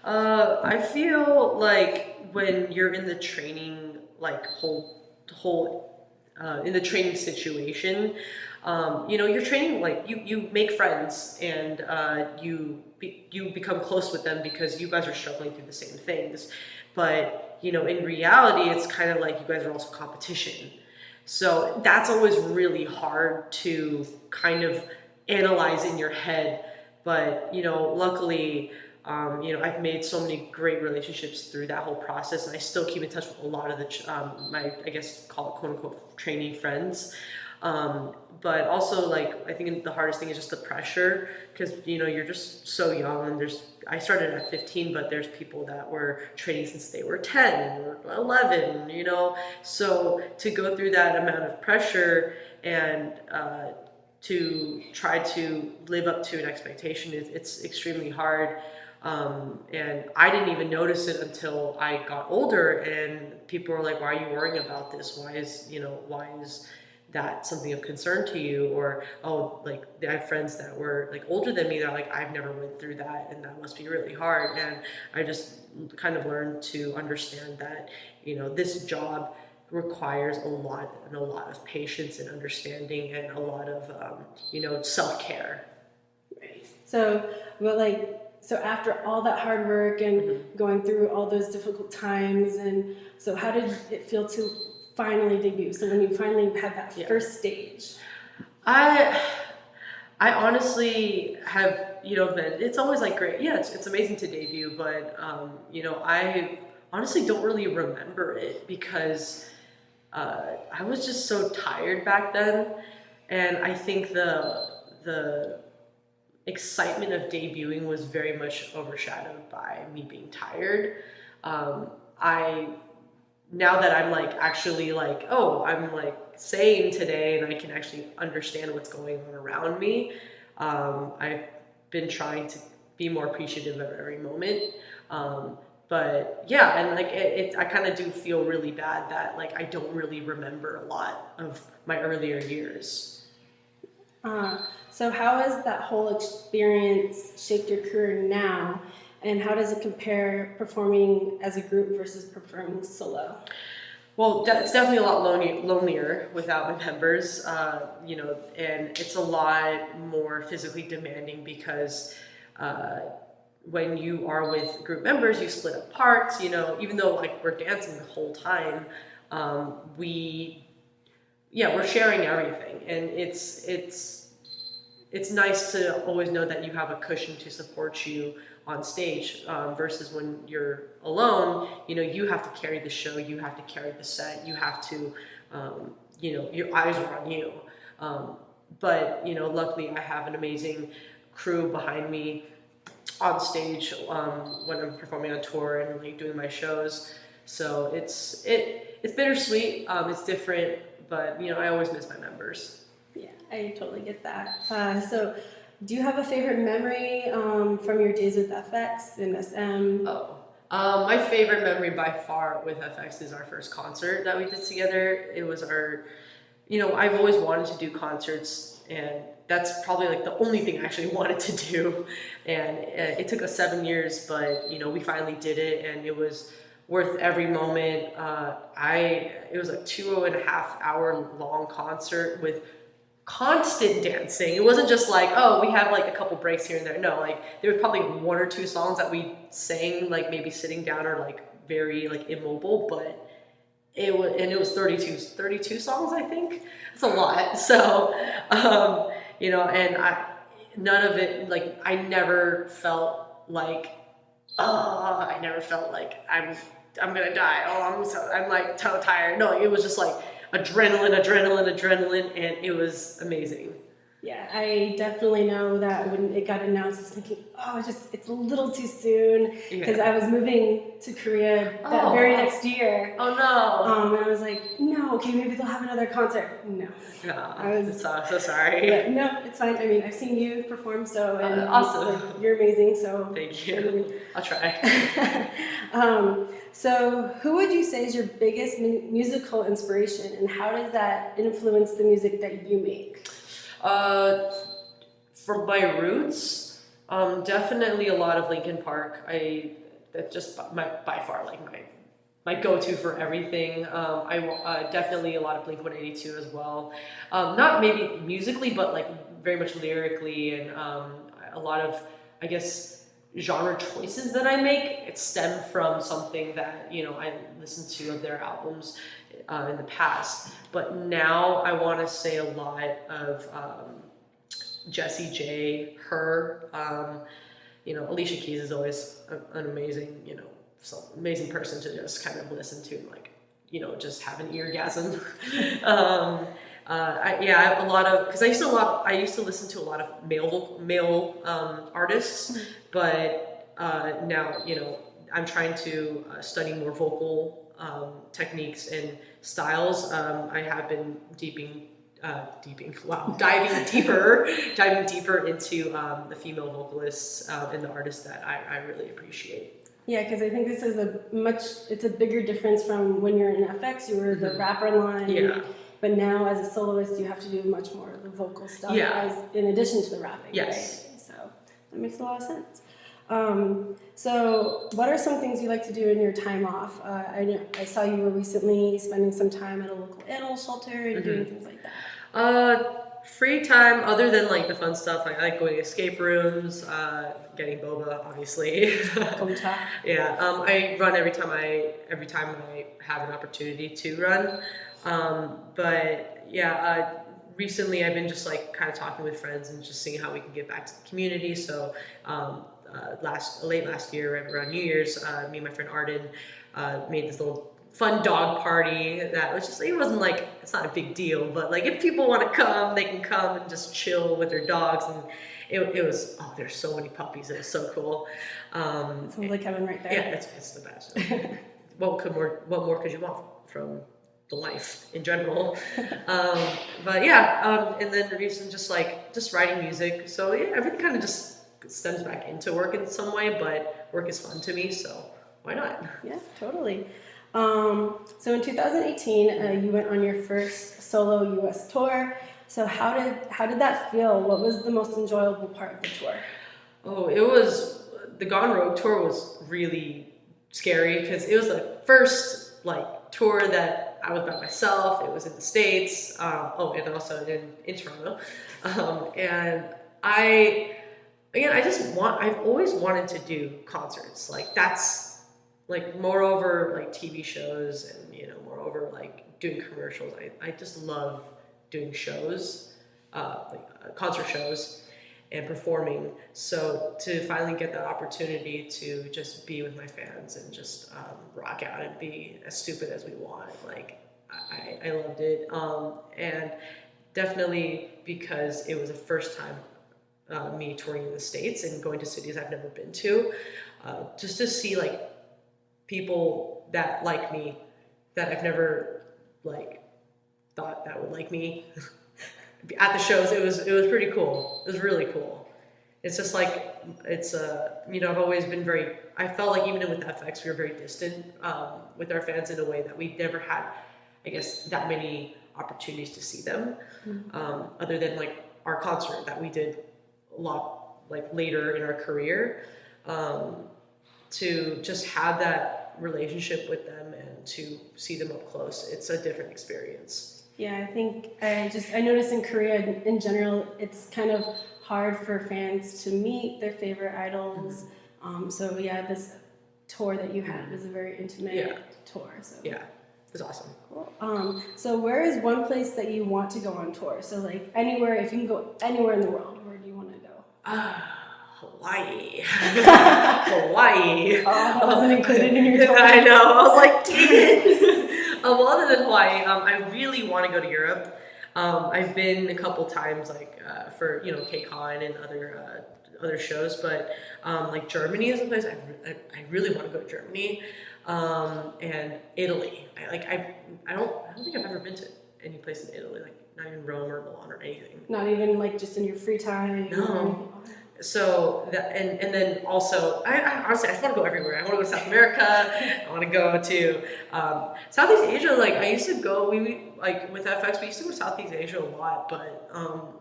I feel like when you're in the training, in the training situation, you're training, like you make friends, and you become close with them because you guys are struggling through the same things. But in reality, it's kind of like you guys are also competition. So that's always really hard to kind of analyze in your head. But luckily, I've made so many great relationships through that whole process, and I still keep in touch with a lot of my, I guess, call it quote unquote trainee friends. But also, I think the hardest thing is just the pressure, because you're just so young, and I started at 15, but there's people that were training since they were 10 or 11, so to go through that amount of pressure and to try to live up to an expectation, it's extremely hard. And I didn't even notice it until I got older, and people were like, why are you worrying about this? Why is that something of concern to you? Or, I have friends that were older than me, they're like, I've never went through that, and that must be really hard. And I just kind of learned to understand that, this job requires a lot of patience and understanding, and a lot of, self-care. Right. So after all that hard work and going through all those difficult times, and so how did it feel to finally debut? So when you finally had that first stage? I honestly have, it's always great. Yeah, it's amazing to debut, but, I honestly don't really remember it, because I was just so tired back then. And I think the excitement of debuting was very much overshadowed by me being tired. Now that I'm actually I'm sane today, and I can actually understand what's going on around me, I've been trying to be more appreciative of every moment. But yeah, and I kind of do feel really bad that I don't really remember a lot of my earlier years. So how has that whole experience shaped your career now, and how does it compare performing as a group versus performing solo? Well, it's definitely a lot lonelier without my members, and it's a lot more physically demanding, because when you are with group members, you split up parts, even though we're dancing the whole time, we yeah, we're sharing everything, and it's nice to always know that you have a cushion to support you on stage, versus when you're alone. You know, you have to carry the show, you have to carry the set, you have to, you know, your eyes are on you. But you know, luckily I have an amazing crew behind me on stage, when I'm performing on tour and like doing my shows. So it's bittersweet. It's different, but you know, I always miss my members. Yeah, I totally get that. So, do you have a favorite memory from your days with FX and SM? Oh, my favorite memory by far with FX is our first concert that we did together. It was our, you know, I've always wanted to do concerts, and that's probably like the only thing I actually wanted to do. And it took us 7 years, but you know, we finally did it, and it was worth every moment. It was a 2.5 hour long concert with constant dancing. It wasn't just like, oh, we have like a couple breaks here and there. No, like there was probably 1 or 2 songs that we sang like maybe sitting down or like very like immobile, but it was 32 songs, I think. It's a lot. So you know, and none of it, like I never felt like, oh, I never felt like I'm gonna die. Oh, I'm like so tired. No, it was just like adrenaline, and it was amazing. Yeah, I definitely know that when it got announced, I was thinking, oh, it's a little too soon, because I was moving to Korea that very next year. Oh no! And I was like, no, okay, maybe they'll have another concert. No. I was so sorry. But no, it's fine. I mean, I've seen you perform, so and awesome. Like, you're amazing. So thank you. I'll try. So, who would you say is your biggest musical inspiration, and how does that influence the music that you make? For my roots, definitely a lot of Linkin Park. That's just by far like my go-to for everything. I definitely a lot of Blink-182 as well. Not maybe musically, but like very much lyrically, and a lot of, I guess, genre choices that I make, it stemmed from something that, you know, I listened to of their albums in the past. But now I want to say a lot of Jessie J, her, you know, Alicia Keys is always an amazing, you know, amazing person to just kind of listen to and like, you know, just have an eargasm. A lot of, because I used to listen to a lot of male artists, but now, you know, I'm trying to study more vocal techniques and styles. I have been diving deeper into the female vocalists and the artists that I really appreciate. Yeah, because I think this is it's a bigger difference from when you're in FX, you were the rapper line. Yeah. But now as a soloist, you have to do much more of the vocal stuff as in addition to the rapping. Yes. Right? So that makes a lot of sense. So what are some things you like to do in your time off? I saw you were recently spending some time at a local animal shelter and doing things like that. Free time, other than like the fun stuff, like I like going to escape rooms, getting boba, obviously. Yeah, I run every time I have an opportunity to run. But yeah, recently I've been just like kind of talking with friends and just seeing how we can get back to the community. So late last year, right around New Year's, me and my friend Arden made this little fun dog party that was just, it wasn't like, it's not a big deal, but like if people want to come, they can come and just chill with their dogs. And it was, oh, there's so many puppies. It was so cool. Sounds like heaven right there. Yeah, it's the best. What more could you want from the life in general? But yeah, and then recently just writing music. So yeah, everything kind of just stems back into work in some way, but work is fun to me, so why not? Yeah, totally. So in 2018, you went on your first solo U.S. tour. So how did that feel? What was the most enjoyable part of the tour? Oh, the Gone Rogue tour was really scary because it was the first like tour that I was by myself. It was in the States. And also in Toronto. And I've always wanted to do concerts. Like that's like moreover like TV shows and, you know, moreover like doing commercials. I just love doing shows, concert shows and performing. So to finally get that opportunity to just be with my fans and just rock out and be as stupid as we want, like I loved it. And definitely because it was the first time me touring in the States and going to cities I've never been to, just to see like people that like me that I've never like thought that would like me at the shows. It was pretty cool. It was really cool. It's just like it's I've always been I felt like even with FX we were very distant with our fans in a way that we never had, I guess, that many opportunities to see them, other than like our concert that we did a lot like later in our career, to just have that relationship with them and to see them up close. It's a different experience. Yeah, I think I noticed in Korea in general, it's kind of hard for fans to meet their favorite idols. So yeah, this tour that you had was a very intimate tour. So yeah, it was awesome. Cool. So where is one place that you want to go on tour? So like anywhere, if you can go anywhere in the world, where do you want to go? Hawaii. Hawaii. Oh, that wasn't included in your tour. I know. I was like, dang it. Well, other than Hawaii, I really want to go to Europe. I've been a couple times, like for KCON and other shows, but like Germany is a place I really want to go to. Germany, and Italy. I don't think I've ever been to any place in Italy, like not even Rome or Milan or anything. Not even like just in your free time. No. So that and then also I honestly I just want to go everywhere. I want to go to South America. I want to go to Southeast Asia. Like I used to go. We like with FX. We used to go to Southeast Asia a lot, but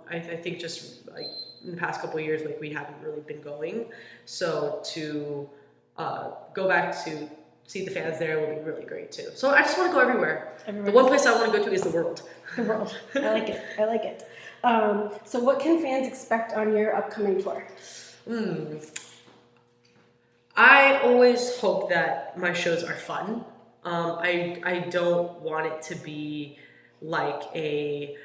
I think just like in the past couple of years, like we haven't really been going. So to go back to see the fans there will be really great too. So I just want to go everywhere. The one place I want to go to is the world. The world. I like it. I like it. So what can fans expect on your upcoming tour? I always hope that my shows are fun. I don't want it to be like a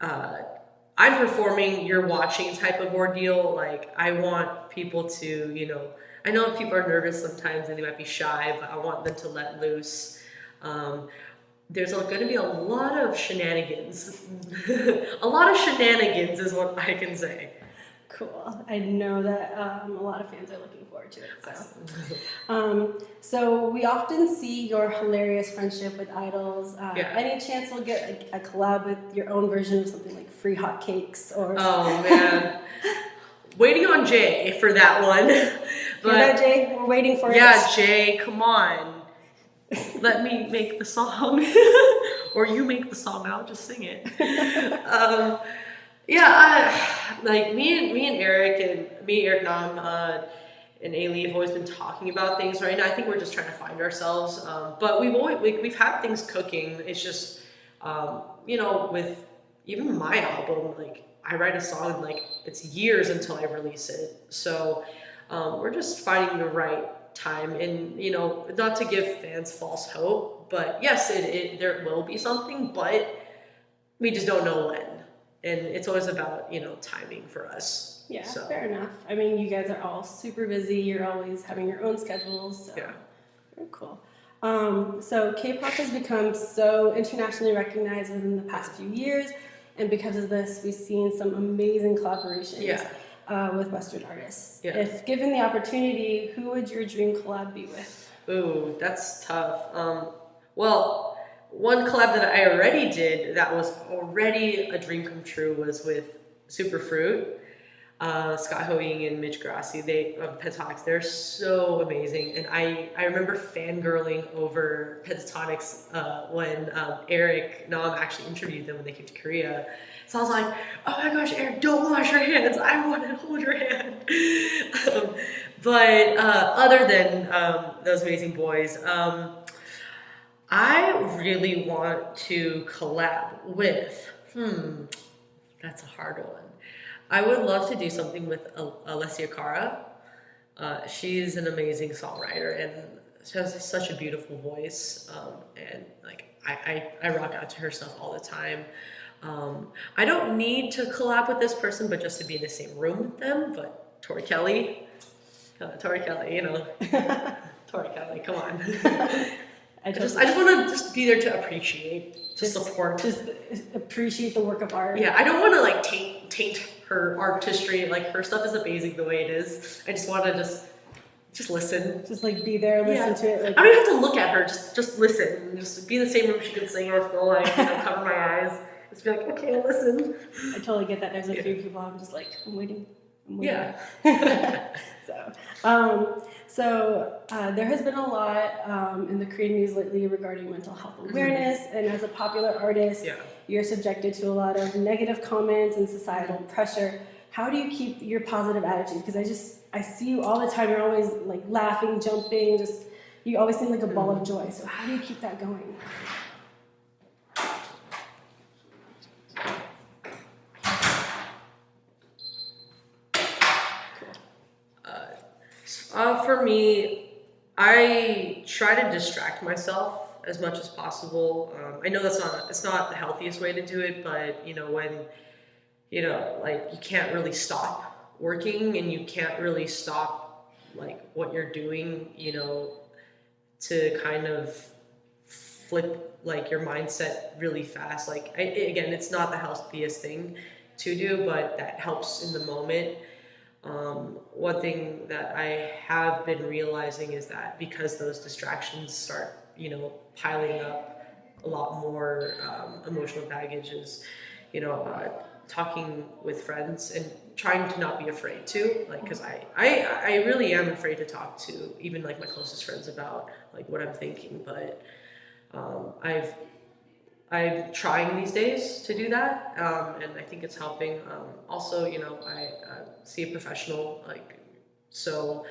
I'm performing, you're watching type of ordeal. Like I want people to, I know people are nervous sometimes and they might be shy, but I want them to let loose. There's going to be a lot of shenanigans. A lot of shenanigans is what I can say. Cool. I know that a lot of fans are looking forward to it. So we often see your hilarious friendship with idols. Any chance we'll get a collab with your own version of something like Free Hot Cakes or? Oh man, waiting on Jay for that one. But, hear that, Jay? We're waiting for it. Yeah, Jay, come on. Let me make the song, or you make the song and I'll just sing it. Like me and Eric Nam and Ailey have always been talking about things right now. I think we're just trying to find ourselves. But we've had things cooking. It's just with even my album, like I write a song and like it's years until I release it. So we're just finding the right time, and not to give fans false hope, but yes, there will be something, but we just don't know when, and it's always about timing for us. Yeah, so. Fair enough. I mean, you guys are all super busy. You're always having your own schedules. So. Yeah, very cool. So K-pop has become so internationally recognized within the past few years, and because of this, we've seen some amazing collaborations. Yeah. With Western artists. Yeah. If given the opportunity, who would your dream collab be with? Ooh, that's tough. Well, one collab that I already did that was already a dream come true was with Superfruit, Scott Hoeing and Mitch Grassi. Pentatonics, they're so amazing. And I remember fangirling over Pentatonics when Eric Nam actually interviewed them when they came to Korea. So I was like, oh my gosh, Eric, don't wash your hands. I want to hold your hand. But other than those amazing boys, I really want to collab with, that's a hard one. I would love to do something with Alessia Cara. She's an amazing songwriter and she has such a beautiful voice. And like I rock out to her stuff all the time. I don't need to collab with this person, but just to be in the same room with them. But Tori Kelly, you know, Tori Kelly, come on. I just want to just be there to appreciate, to support, just appreciate the work of art. Yeah, I don't want to like taint her artistry. Like her stuff is amazing the way it is. I just want to just listen. Just like be there, listen to it. Like, I don't even have to look at her. Just listen. Just be in the same room. She can sing. I feel like cover my eyes. Just be like, okay, I'll listen. I totally get that. There's a few people I'm just like, I'm waiting. Yeah. So there has been a lot in the Korean news lately regarding mental health awareness, and as a popular artist, you're subjected to a lot of negative comments and societal pressure. How do you keep your positive attitude? Because I see you all the time. You're always like laughing, jumping, you always seem like a ball of joy. So how do you keep that going? For me, I try to distract myself as much as possible. I know it's not the healthiest way to do it, but when like you can't really stop working and you can't really stop like what you're doing, to kind of flip like your mindset really fast. Like again, it's not the healthiest thing to do, but that helps in the moment. One thing that I have been realizing is that because those distractions start, piling up a lot more emotional baggage is, talking with friends and trying to not be afraid to, like, because I really am afraid to talk to even like my closest friends about like what I'm thinking, but I'm trying these days to do that, and I think it's helping. Also, I see a professional, so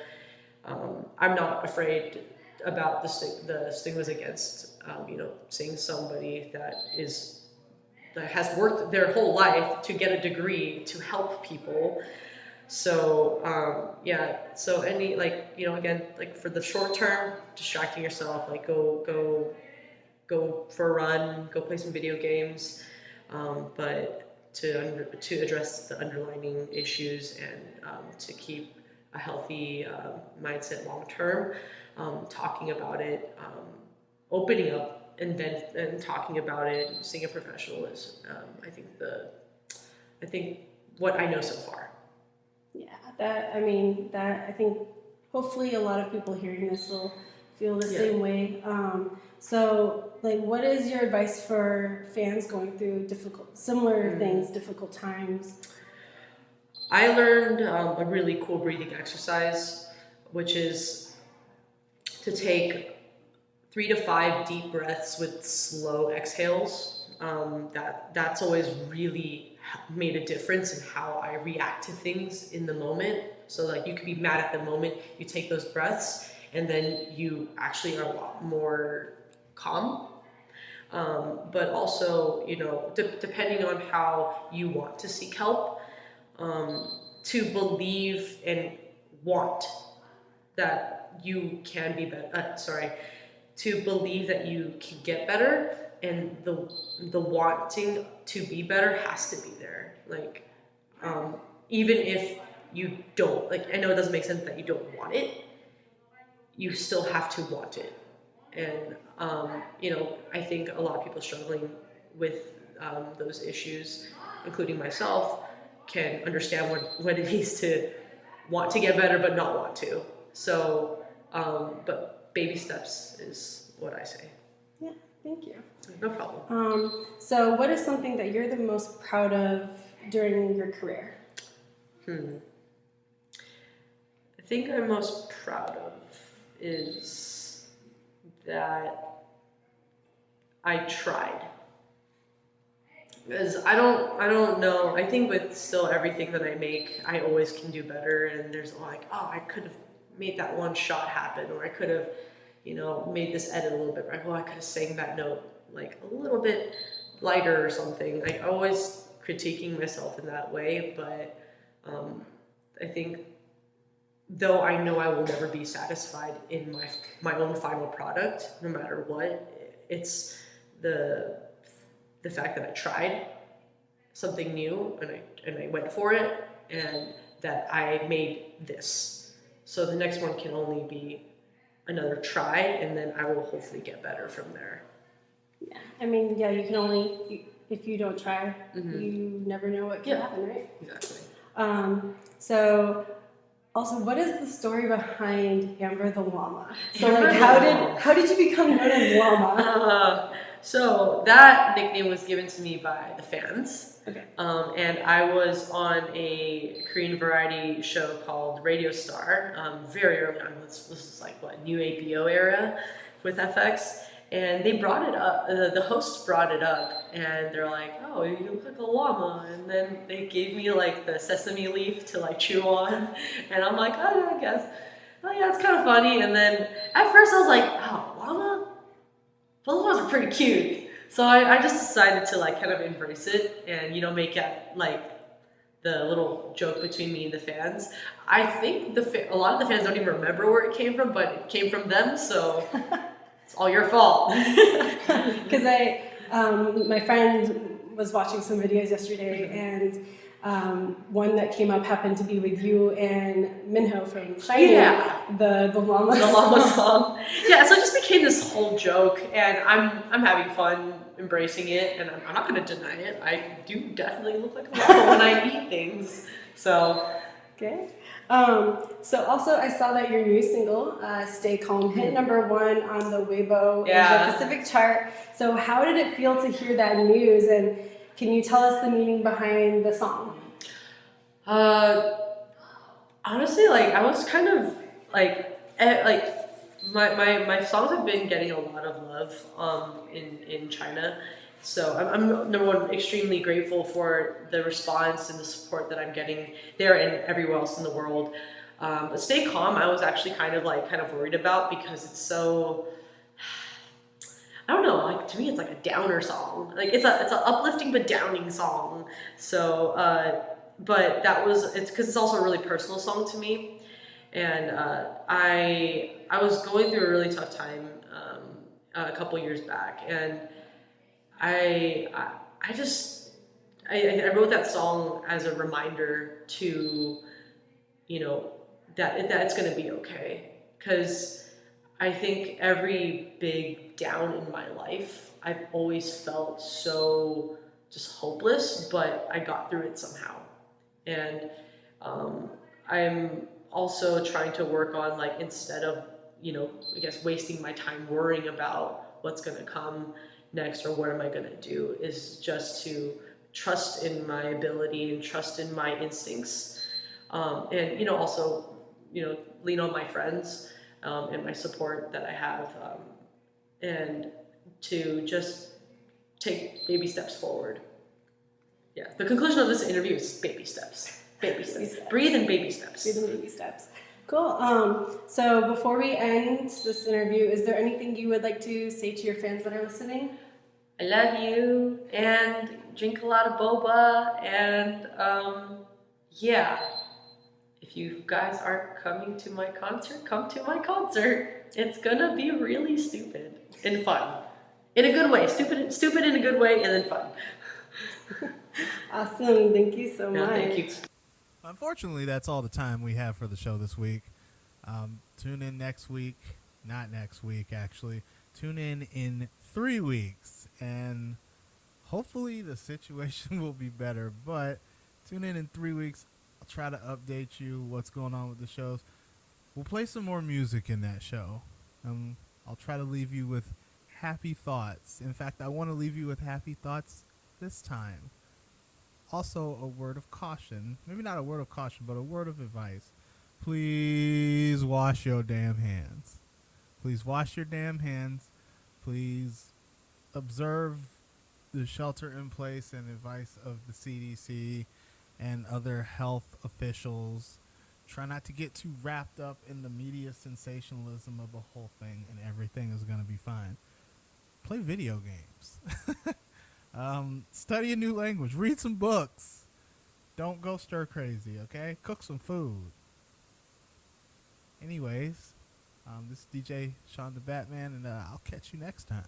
I'm not afraid about the stigmas against, seeing somebody that has worked their whole life to get a degree to help people. So so any again, like for the short term, distracting yourself, like go for a run, go play some video games, but to address the underlying issues and to keep a healthy mindset long term, talking about it, opening up, and talking about it, seeing a professional is, I think what I know so far. Yeah, I think hopefully a lot of people hearing this will feel the same way. So, like, what is your advice for fans going through similar things, difficult times? I learned a really cool breathing exercise, which is to take 3 to 5 deep breaths with slow exhales. That's always really made a difference in how I react to things in the moment. So, like, you could be mad at the moment, you take those breaths, and then you actually are a lot more calm. But also, depending on how you want to seek help, to believe and want that you can be better. To believe that you can get better, and the wanting to be better has to be there. Like, even if you don't, like, I know it doesn't make sense that you don't want it, you still have to want it. And, I think a lot of people struggling with those issues, including myself, can understand what it means to want to get better but not want to. So, but baby steps is what I say. Yeah, thank you. No problem. So what is something that you're the most proud of during your career? I think I'm most proud of is that I tried. Because I don't know. I think with still everything that I make, I always can do better. And there's like, I could have made that one shot happen, or I could have, made this edit a little bit right. Well, I could have sang that note like a little bit lighter or something. I always critiquing myself in that way, but I think though I know I will never be satisfied in my own final product, no matter what, it's the the fact that I tried something new and I went for it, and that I made this. So the next one can only be another try, and then I will hopefully get better from there. Yeah, I mean, yeah, you can only, if you don't try, you never know what can happen, right? Exactly. So also, what is the story behind Amber the Llama? So Amber like, the Llama. how did you become known as Llama? So that nickname was given to me by the fans. Okay. And I was on a Korean variety show called Radio Star very early on. This was like what, new APO era with FX. And they brought it up, the host brought it up, and they're like, oh, you look like a llama. And then they gave me like the sesame leaf to like chew on. And I'm like, oh, yeah, I guess. Oh, yeah, it's kind of funny. And then at first I was like, oh, llama? Well, llamas are pretty cute. So I just decided to like kind of embrace it and, you know, make it like the little joke between me and the fans. I think a lot of the fans don't even remember where it came from, but it came from them, so it's all your fault. Because my friend was watching some videos yesterday, and one that came up happened to be with you and Minho from Shiny, the llama the llama song. Yeah, so it just became this whole joke, and I'm having fun embracing it, and I'm not going to deny it. I do definitely look like a llama when I eat things. So okay. So also I saw that your new single, Stay Calm, hit #1 on the Weibo Asia Pacific chart. So how did it feel to hear that news, and can you tell us the meaning behind the song? Honestly, like I was kind of like my songs have been getting a lot of love in China. So I'm number one extremely grateful for the response and the support that I'm getting there and everywhere else in the world. But Stay Calm, I was actually kind of worried about, because it's so, I don't know, like to me it's like a downer song. Like it's an uplifting but downing song. So but it's because it's also a really personal song to me, and I was going through a really tough time a couple years back, and I wrote that song as a reminder to, you know, that it's going to be okay. Because I think every big down in my life, I've always felt so just hopeless, but I got through it somehow. And I'm also trying to work on, like, instead of, you know, I guess wasting my time worrying about what's going to come next or what am I going to do, is just to trust in my ability and trust in my instincts, and, you know, also, you know, lean on my friends and my support that I have, and to just take baby steps forward. Yeah, the conclusion of this interview is baby steps. Baby steps. Breathe and baby steps. Breathe and baby steps. Cool. So before we end this interview, is there anything you would like to say to your fans that are listening? I love you, and drink a lot of boba, and yeah, if you guys aren't coming to my concert, come to my concert. It's gonna be really stupid and fun. In a good way. Stupid in a good way, and then fun. Awesome. Thank you so much. Thank you. Unfortunately, that's all the time we have for the show this week. Tune in next week. Not next week, actually. Tune in 3 weeks, and hopefully the situation will be better. But tune in 3 weeks. I'll try to update you what's going on with the shows. We'll play some more music in that show. I'll try to leave you with happy thoughts. In fact, I want to leave you with happy thoughts this time. Also, a word of caution. Maybe not a word of caution, but a word of advice. Please wash your damn hands. Please wash your damn hands. Please observe the shelter in place and advice of the CDC and other health officials. Try not to get too wrapped up in the media sensationalism of the whole thing, and everything is going to be fine. Play video games. Study a new language. Read some books. Don't go stir crazy, okay? Cook some food. Anyways, this is DJ Sean the Batman, and I'll catch you next time.